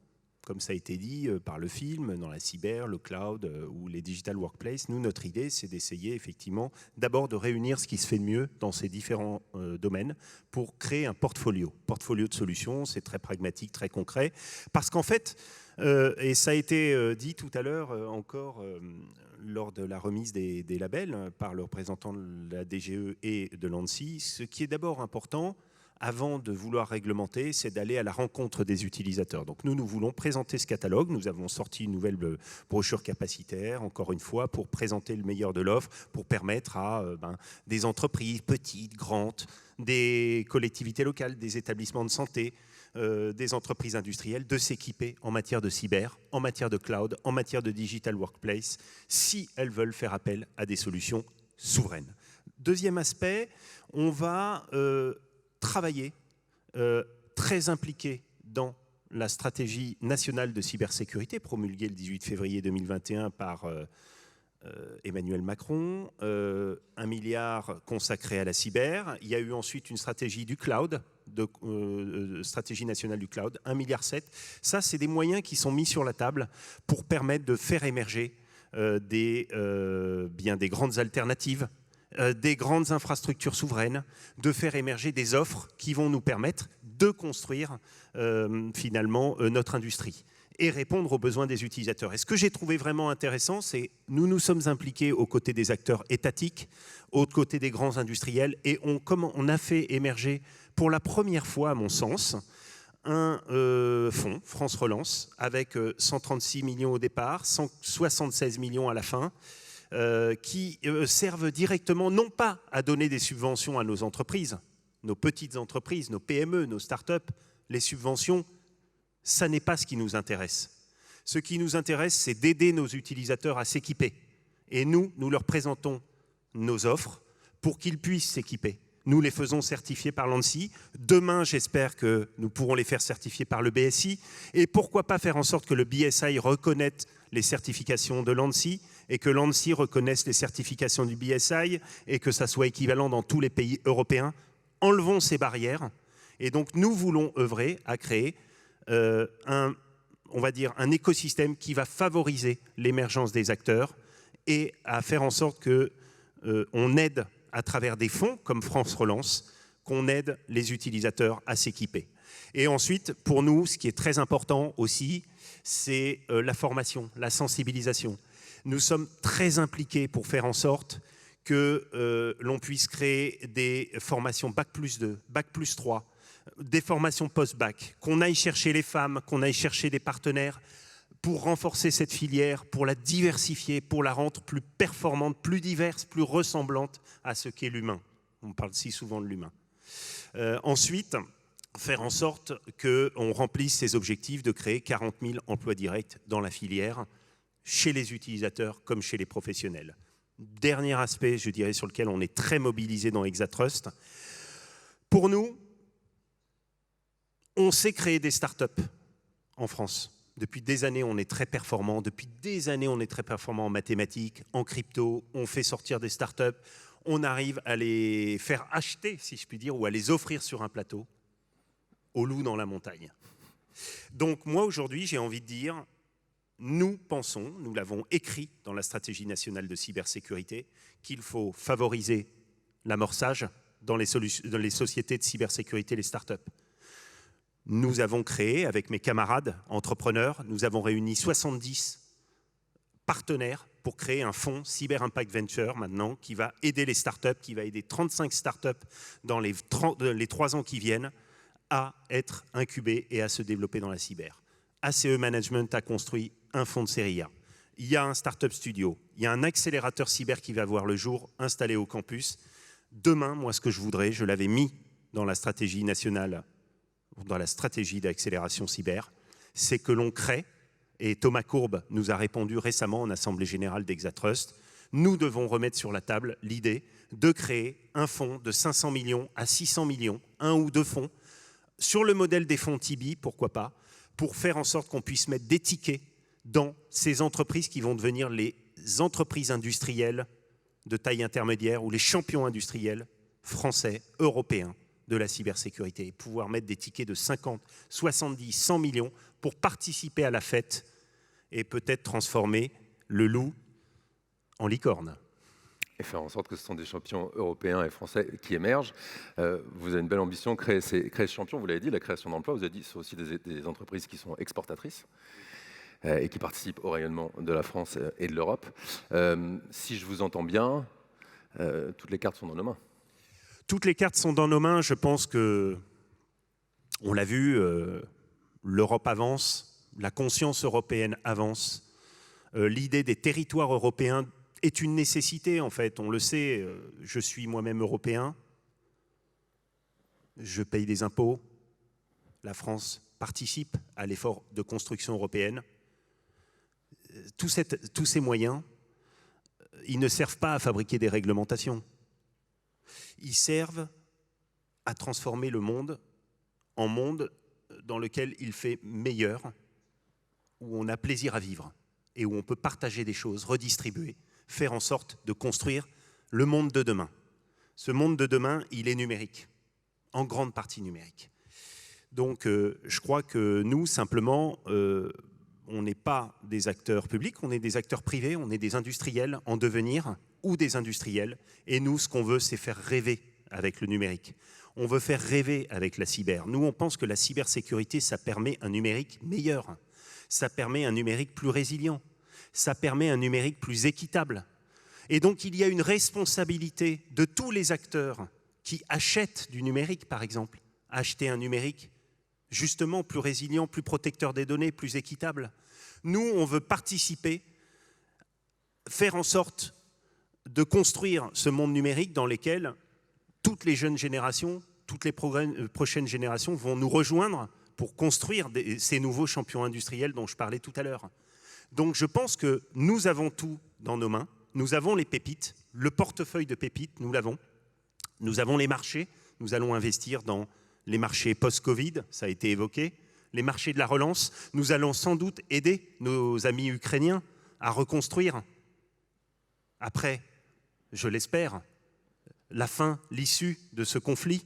Comme ça a été dit par le film, dans la cyber, le cloud ou les digital workplace, nous, notre idée, c'est d'essayer effectivement d'abord de réunir ce qui se fait de mieux dans ces différents domaines pour créer un portfolio de solutions. C'est très pragmatique, très concret. Parce qu'en fait, et ça a été dit tout à l'heure encore lors de la remise des labels par le représentant de la DGE et de l'ANSSI, ce qui est d'abord important, avant de vouloir réglementer, c'est d'aller à la rencontre des utilisateurs. Donc nous voulons présenter ce catalogue. Nous avons sorti une nouvelle brochure capacitaire, encore une fois, pour présenter le meilleur de l'offre, pour permettre à des entreprises petites, grandes, des collectivités locales, des établissements de santé, des entreprises industrielles, de s'équiper en matière de cyber, en matière de cloud, en matière de digital workplace, si elles veulent faire appel à des solutions souveraines. Deuxième aspect, on va travailler, très impliqué dans la stratégie nationale de cybersécurité promulguée le 18 février 2021 par Emmanuel Macron, 1 milliard consacré à la cyber. Il y a eu ensuite une stratégie du cloud, stratégie nationale du cloud, 1,7 milliard. Ça, c'est des moyens qui sont mis sur la table pour permettre de faire émerger des grandes alternatives, des grandes infrastructures souveraines, de faire émerger des offres qui vont nous permettre de construire finalement notre industrie et répondre aux besoins des utilisateurs. Et ce que j'ai trouvé vraiment intéressant, c'est nous sommes impliqués aux côtés des acteurs étatiques, aux côtés des grands industriels, et on a fait émerger pour la première fois, à mon sens, un fonds, France Relance, avec 136 millions au départ, 176 millions à la fin, qui servent directement, non pas à donner des subventions à nos entreprises, nos petites entreprises, nos PME, nos start-up. Les subventions, ça n'est pas ce qui nous intéresse. Ce qui nous intéresse, c'est d'aider nos utilisateurs à s'équiper. Et nous leur présentons nos offres pour qu'ils puissent s'équiper. Nous les faisons certifier par l'ANSSI. Demain, j'espère que nous pourrons les faire certifier par le BSI. Et pourquoi pas faire en sorte que le BSI reconnaisse les certifications de l'ANSSI et que l'ANSSI reconnaisse les certifications du BSI et que ça soit équivalent dans tous les pays européens. Enlevons ces barrières. Et donc, nous voulons œuvrer à créer un écosystème qui va favoriser l'émergence des acteurs et à faire en sorte qu'on aide à travers des fonds comme France Relance, qu'on aide les utilisateurs à s'équiper. Et ensuite, pour nous, ce qui est très important aussi, c'est la formation, la sensibilisation. Nous sommes très impliqués pour faire en sorte que l'on puisse créer des formations Bac+2, Bac+3, des formations post-bac, qu'on aille chercher les femmes, qu'on aille chercher des partenaires pour renforcer cette filière, pour la diversifier, pour la rendre plus performante, plus diverse, plus ressemblante à ce qu'est l'humain. On parle si souvent de l'humain. Ensuite, faire en sorte qu'on remplisse ces objectifs de créer 40 000 emplois directs dans la filière, chez les utilisateurs comme chez les professionnels. Dernier aspect, je dirais, sur lequel on est très mobilisé dans Exatrust. Pour nous, on sait créer des startups en France. Depuis des années, on est très performant. Depuis des années, on est très performant en mathématiques, en crypto. On fait sortir des startups. On arrive à les faire acheter, si je puis dire, ou à les offrir sur un plateau au loup dans la montagne. Donc moi, aujourd'hui, j'ai envie de dire, nous pensons, nous l'avons écrit dans la stratégie nationale de cybersécurité, qu'il faut favoriser l'amorçage dans les sociétés de cybersécurité, les startups. Nous avons créé, avec mes camarades entrepreneurs, nous avons réuni 70 partenaires pour créer un fonds Cyber Impact Venture maintenant, qui va aider les startups, qui va aider 35 startups dans les 3 ans qui viennent à être incubées et à se développer dans la cyber. ACE Management a construit un fonds de série A. Il y a un startup studio, il y a un accélérateur cyber qui va voir le jour, installé au campus. Demain, moi, ce que je voudrais, je l'avais mis dans la stratégie nationale, dans la stratégie d'accélération cyber, c'est que l'on crée, et Thomas Courbe nous a répondu récemment en Assemblée Générale d'Exatrust, nous devons remettre sur la table l'idée de créer un fonds de 500 millions à 600 millions, un ou deux fonds, sur le modèle des fonds Tibi, pourquoi pas, pour faire en sorte qu'on puisse mettre des tickets dans ces entreprises qui vont devenir les entreprises industrielles de taille intermédiaire ou les champions industriels français, européens de la cybersécurité et pouvoir mettre des tickets de 50, 70, 100 millions pour participer à la fête et peut-être transformer le loup en licorne. Et faire en sorte que ce sont des champions européens et français qui émergent. Vous avez une belle ambition, créer ces champions, vous l'avez dit, la création d'emplois, vous avez dit, ce sont aussi des entreprises qui sont exportatrices et qui participent au rayonnement de la France et de l'Europe. Si je vous entends bien, toutes les cartes sont dans nos mains. Toutes les cartes sont dans nos mains. Je pense que, on l'a vu, l'Europe avance, la conscience européenne avance. L'idée des territoires européens est une nécessité, en fait. On le sait, je suis moi-même européen. Je paye des impôts. La France participe à l'effort de construction européenne. Tous ces moyens, ils ne servent pas à fabriquer des réglementations. Ils servent à transformer le monde en monde dans lequel il fait meilleur, où on a plaisir à vivre et où on peut partager des choses, redistribuer, faire en sorte de construire le monde de demain. Ce monde de demain, il est numérique, en grande partie numérique. Donc je crois que nous, simplement, on n'est pas des acteurs publics, on est des acteurs privés, on est des industriels en devenir ou des industriels. Et nous, ce qu'on veut, c'est faire rêver avec le numérique. On veut faire rêver avec la cyber. Nous, on pense que la cybersécurité, ça permet un numérique meilleur. Ça permet un numérique plus résilient. Ça permet un numérique plus équitable. Et donc, il y a une responsabilité de tous les acteurs qui achètent du numérique, par exemple. Acheter un numérique justement plus résilient, plus protecteur des données, plus équitable. Nous, on veut participer, faire en sorte de construire ce monde numérique dans lequel toutes les jeunes générations, toutes les prochaines générations vont nous rejoindre pour construire ces nouveaux champions industriels dont je parlais tout à l'heure. Donc je pense que nous avons tout dans nos mains, nous avons les pépites, le portefeuille de pépites, nous l'avons. Nous avons les marchés. Nous allons investir dans les marchés post-Covid, ça a été évoqué. Les marchés de la relance. Nous allons sans doute aider nos amis ukrainiens à reconstruire, après, je l'espère, la fin, l'issue de ce conflit.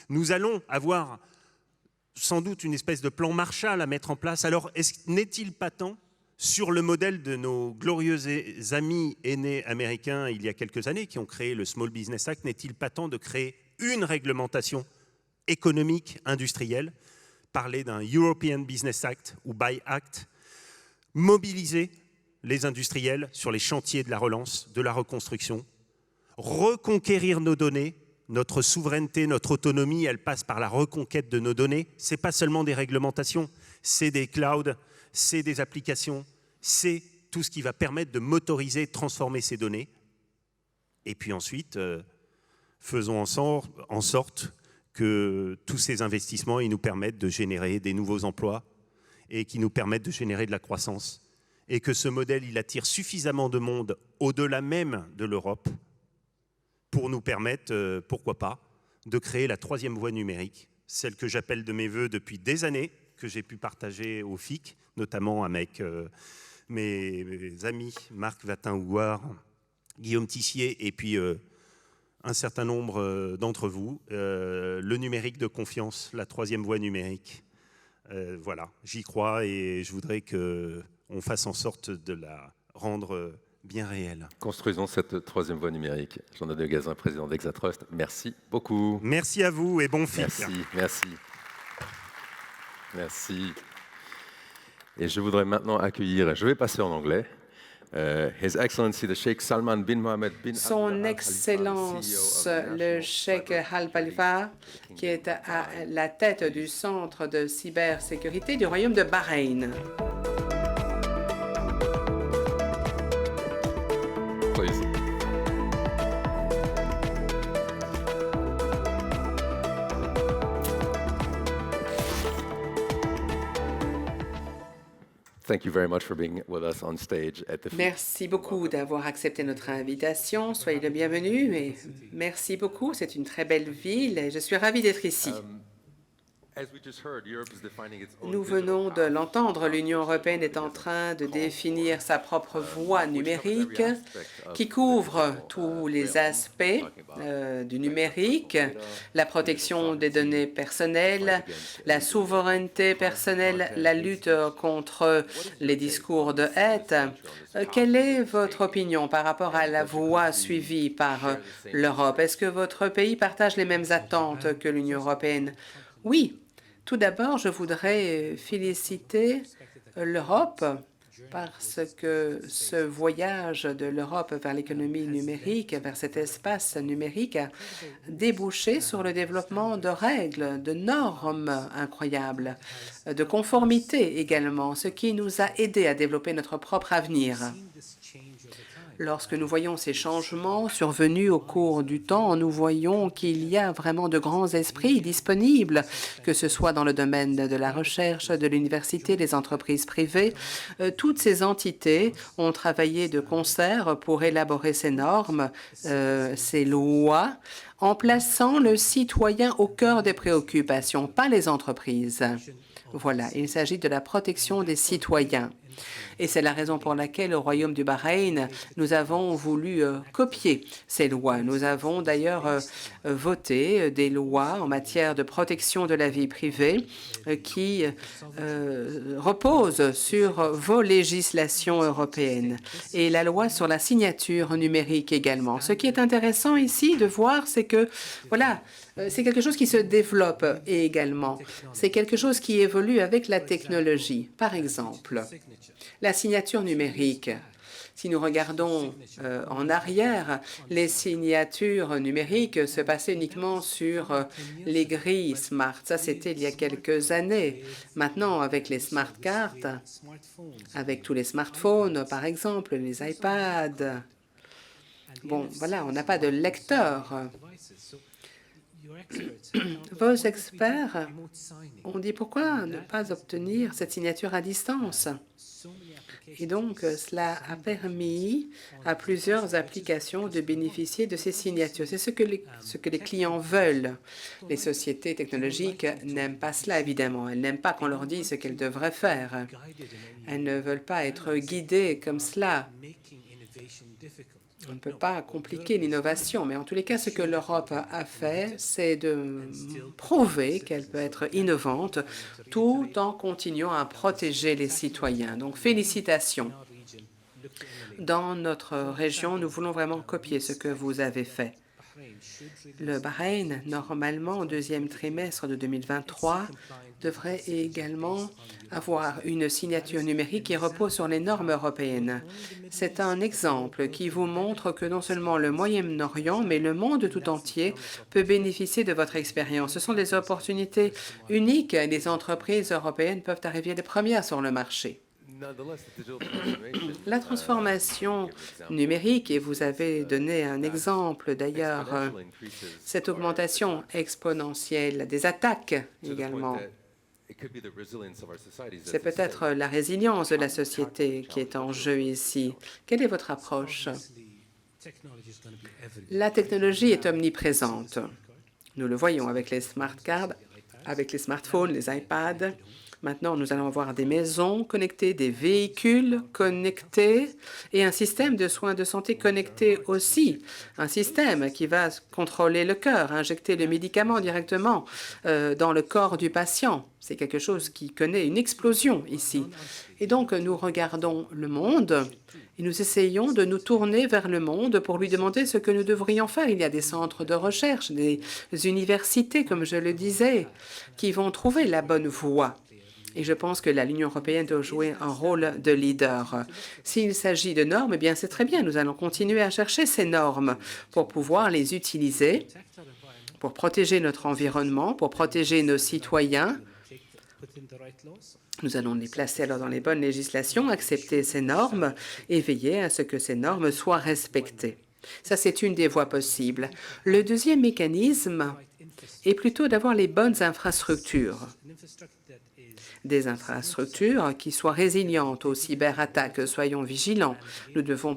Nous allons avoir sans doute une espèce de plan Marshall à mettre en place. Alors, n'est-il pas temps, sur le modèle de nos glorieux amis aînés américains il y a quelques années, qui ont créé le Small Business Act, n'est-il pas temps de créer une réglementation économique, industrielle, parler d'un European Business Act ou Buy Act, mobiliser les industriels sur les chantiers de la relance, de la reconstruction, reconquérir nos données, notre souveraineté, notre autonomie, elle passe par la reconquête de nos données. Ce n'est pas seulement des réglementations, c'est des clouds, c'est des applications, c'est tout ce qui va permettre de motoriser, de transformer ces données. Et puis ensuite, faisons en sorte que tous ces investissements ils nous permettent de générer des nouveaux emplois et qui nous permettent de générer de la croissance. Et que ce modèle, il attire suffisamment de monde au-delà même de l'Europe pour nous permettre, pourquoi pas, de créer la troisième voie numérique, celle que j'appelle de mes voeux depuis des années, que j'ai pu partager au FIC, notamment avec mes amis Marc Vatin-Houguard, Guillaume Tissier et puis un certain nombre d'entre vous, le numérique de confiance, la troisième voie numérique. Voilà, j'y crois et je voudrais qu'on fasse en sorte de la rendre bien réelle. Construisons cette troisième voie numérique. Jean-Noël Gazin, président d'Exatrust, merci beaucoup. Merci à vous et bon FIC. Merci. Et je voudrais maintenant accueillir, je vais passer en anglais, His Excellency the Sheikh Salman bin Mohammed bin Son Excellence le Cheikh Al Khalifa, qui est à la tête du Centre de cybersécurité du Royaume de Bahreïn. Please. Thank you very much for being with us on stage at the FIC. Merci beaucoup d'avoir accepté notre invitation. Soyez le bienvenu et merci beaucoup. C'est une très belle ville et je suis ravi d'être ici. Nous venons de l'entendre, l'Union européenne est en train de définir sa propre voie numérique qui couvre tous les aspects du numérique, la protection des données personnelles, la souveraineté personnelle, la lutte contre les discours de haine. Quelle est votre opinion par rapport à la voie suivie par l'Europe? Est-ce que votre pays partage les mêmes attentes que l'Union européenne? Oui. Tout d'abord, je voudrais féliciter l'Europe parce que ce voyage de l'Europe vers l'économie numérique, vers cet espace numérique, a débouché sur le développement de règles, de normes incroyables, de conformité également, ce qui nous a aidés à développer notre propre avenir. Lorsque nous voyons ces changements survenus au cours du temps, nous voyons qu'il y a vraiment de grands esprits disponibles, que ce soit dans le domaine de la recherche, de l'université, les entreprises privées. Toutes ces entités ont travaillé de concert pour élaborer ces normes, ces lois, en plaçant le citoyen au cœur des préoccupations, pas les entreprises. Voilà, il s'agit de la protection des citoyens. Et c'est la raison pour laquelle, au Royaume du Bahreïn, nous avons voulu copier ces lois. Nous avons d'ailleurs voté des lois en matière de protection de la vie privée qui reposent sur vos législations européennes et la loi sur la signature numérique également. Ce qui est intéressant ici de voir, c'est que, voilà, c'est quelque chose qui se développe également. C'est quelque chose qui évolue avec la technologie. Par exemple, la signature numérique. Si nous regardons en arrière, les signatures numériques se passaient uniquement sur les grilles smart. Ça, c'était il y a quelques années. Maintenant, avec les smart cards, avec tous les smartphones, par exemple, les iPads, bon, voilà, on n'a pas de lecteur. Vos experts ont dit pourquoi ne pas obtenir cette signature à distance? Et donc, cela a permis à plusieurs applications de bénéficier de ces signatures. C'est ce que les clients veulent. Les sociétés technologiques n'aiment pas cela, évidemment. Elles n'aiment pas qu'on leur dise ce qu'elles devraient faire. Elles ne veulent pas être guidées comme cela. On ne peut pas compliquer l'innovation, mais en tous les cas, ce que l'Europe a fait, c'est de prouver qu'elle peut être innovante tout en continuant à protéger les citoyens. Donc, félicitations. Dans notre région, nous voulons vraiment copier ce que vous avez fait. Le Bahreïn, normalement, au deuxième trimestre de 2023, devrait également avoir une signature numérique qui repose sur les normes européennes. C'est un exemple qui vous montre que non seulement le Moyen-Orient, mais le monde tout entier peut bénéficier de votre expérience. Ce sont des opportunités uniques et les entreprises européennes peuvent arriver les premières sur le marché. La transformation numérique, et vous avez donné un exemple d'ailleurs, cette augmentation exponentielle des attaques également, c'est peut-être la résilience de la société qui est en jeu ici. Quelle est votre approche? La technologie est omniprésente. Nous le voyons avec les smart cards, avec les smartphones, les iPads. Maintenant, nous allons avoir des maisons connectées, des véhicules connectés et un système de soins de santé connecté aussi. Un système qui va contrôler le cœur, injecter le médicament directement dans le corps du patient. C'est quelque chose qui connaît une explosion ici. Et donc, nous regardons le monde et nous essayons de nous tourner vers le monde pour lui demander ce que nous devrions faire. Il y a des centres de recherche, des universités, comme je le disais, qui vont trouver la bonne voie. Et je pense que l'Union européenne doit jouer un rôle de leader. S'il s'agit de normes, eh bien c'est très bien. Nous allons continuer à chercher ces normes pour pouvoir les utiliser, pour protéger notre environnement, pour protéger nos citoyens. Nous allons les placer alors dans les bonnes législations, accepter ces normes et veiller à ce que ces normes soient respectées. Ça, c'est une des voies possibles. Le deuxième mécanisme est plutôt d'avoir les bonnes infrastructures. Des infrastructures qui soient résilientes aux cyberattaques. Soyons vigilants. Nous devons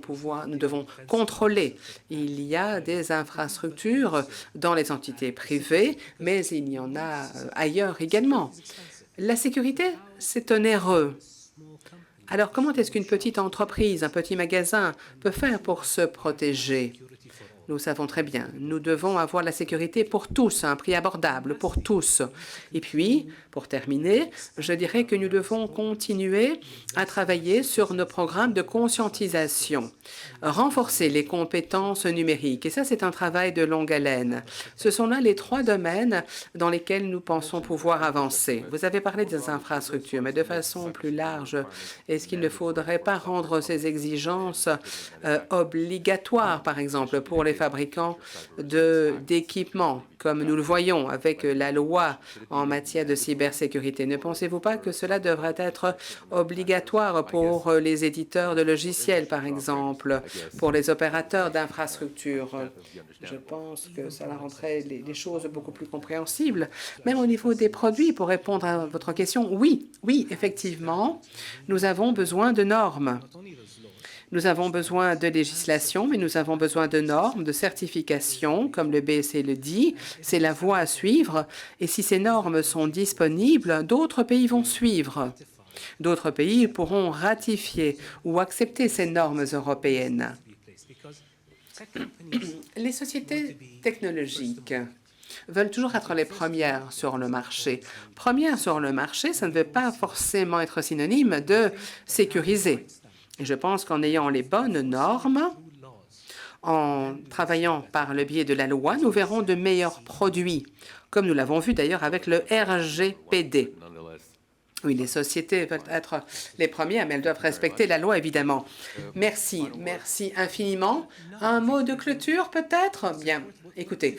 contrôler. Il y a des infrastructures dans les entités privées, mais il y en a ailleurs également. La sécurité, c'est onéreux. Alors, comment est-ce qu'une petite entreprise, un petit magasin peut faire pour se protéger? Nous savons très bien, nous devons avoir la sécurité pour tous, à un prix abordable pour tous. Et puis, pour terminer, je dirais que nous devons continuer à travailler sur nos programmes de conscientisation, renforcer les compétences numériques. Et ça, c'est un travail de longue haleine. Ce sont là les trois domaines dans lesquels nous pensons pouvoir avancer. Vous avez parlé des infrastructures, mais de façon plus large, est-ce qu'il ne faudrait pas rendre ces exigences obligatoires, par exemple, pour les fabricants d'équipements, comme nous le voyons avec la loi en matière de cybersécurité? Ne pensez-vous pas que cela devrait être obligatoire pour les éditeurs de logiciels, par exemple, pour les opérateurs d'infrastructures? Je pense que cela rendrait les choses beaucoup plus compréhensibles. Même au niveau des produits, pour répondre à votre question, oui, effectivement, nous avons besoin de normes. Nous avons besoin de législation, mais nous avons besoin de normes, de certification, comme le BSC le dit. C'est la voie à suivre. Et si ces normes sont disponibles, d'autres pays vont suivre. D'autres pays pourront ratifier ou accepter ces normes européennes. Les sociétés technologiques veulent toujours être les premières sur le marché. Premières sur le marché, ça ne veut pas forcément être synonyme de sécuriser. Et je pense qu'en ayant les bonnes normes, en travaillant par le biais de la loi, nous verrons de meilleurs produits, comme nous l'avons vu d'ailleurs avec le RGPD. Oui, les sociétés veulent être les premières, mais elles doivent respecter la loi, évidemment. Merci infiniment. Un mot de clôture, peut-être? Bien, écoutez,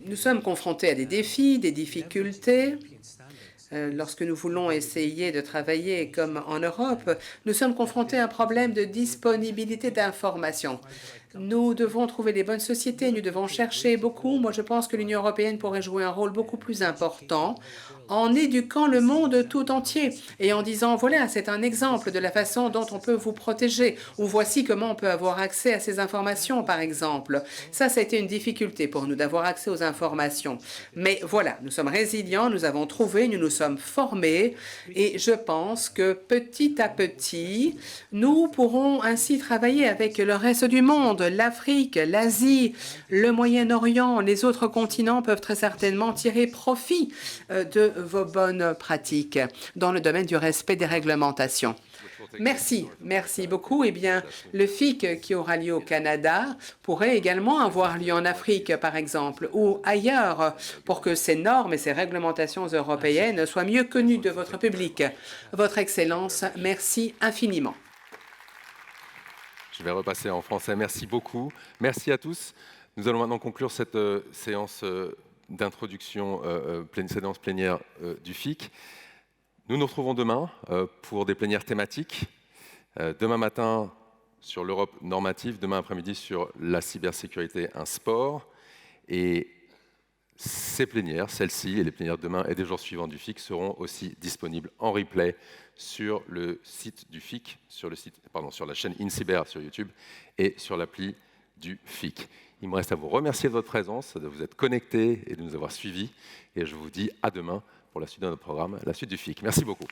nous sommes confrontés à des défis, des difficultés. Lorsque nous voulons essayer de travailler comme en Europe, nous sommes confrontés à un problème de disponibilité d'informations. Nous devons trouver les bonnes sociétés, nous devons chercher beaucoup. Moi, je pense que l'Union européenne pourrait jouer un rôle beaucoup plus important en éduquant le monde tout entier et en disant, voilà, c'est un exemple de la façon dont on peut vous protéger, ou voici comment on peut avoir accès à ces informations, par exemple. Ça a été une difficulté pour nous d'avoir accès aux informations. Mais voilà, nous sommes résilients, nous avons trouvé, nous nous sommes formés, et je pense que petit à petit, nous pourrons ainsi travailler avec le reste du monde, l'Afrique, l'Asie, le Moyen-Orient, les autres continents peuvent très certainement tirer profit de vos bonnes pratiques dans le domaine du respect des réglementations. Merci, merci beaucoup. Eh bien, le FIC qui aura lieu au Canada pourrait également avoir lieu en Afrique, par exemple, ou ailleurs, pour que ces normes et ces réglementations européennes soient mieux connues de votre public. Votre Excellence, merci infiniment. Je vais repasser en français. Merci beaucoup. Merci à tous. Nous allons maintenant conclure cette séance d'introduction, séance plénière du FIC. Nous nous retrouvons demain pour des plénières thématiques. Demain matin sur l'Europe normative, demain après-midi sur la cybersécurité, un sport. Et ces plénières, celles-ci et les plénières de demain et des jours suivants du FIC seront aussi disponibles en replay sur le site du FIC, sur la chaîne InCyber sur YouTube et sur l'appli du FIC. Il me reste à vous remercier de votre présence, de vous être connectés et de nous avoir suivis. Et je vous dis à demain pour la suite de notre programme, la suite du FIC. Merci beaucoup.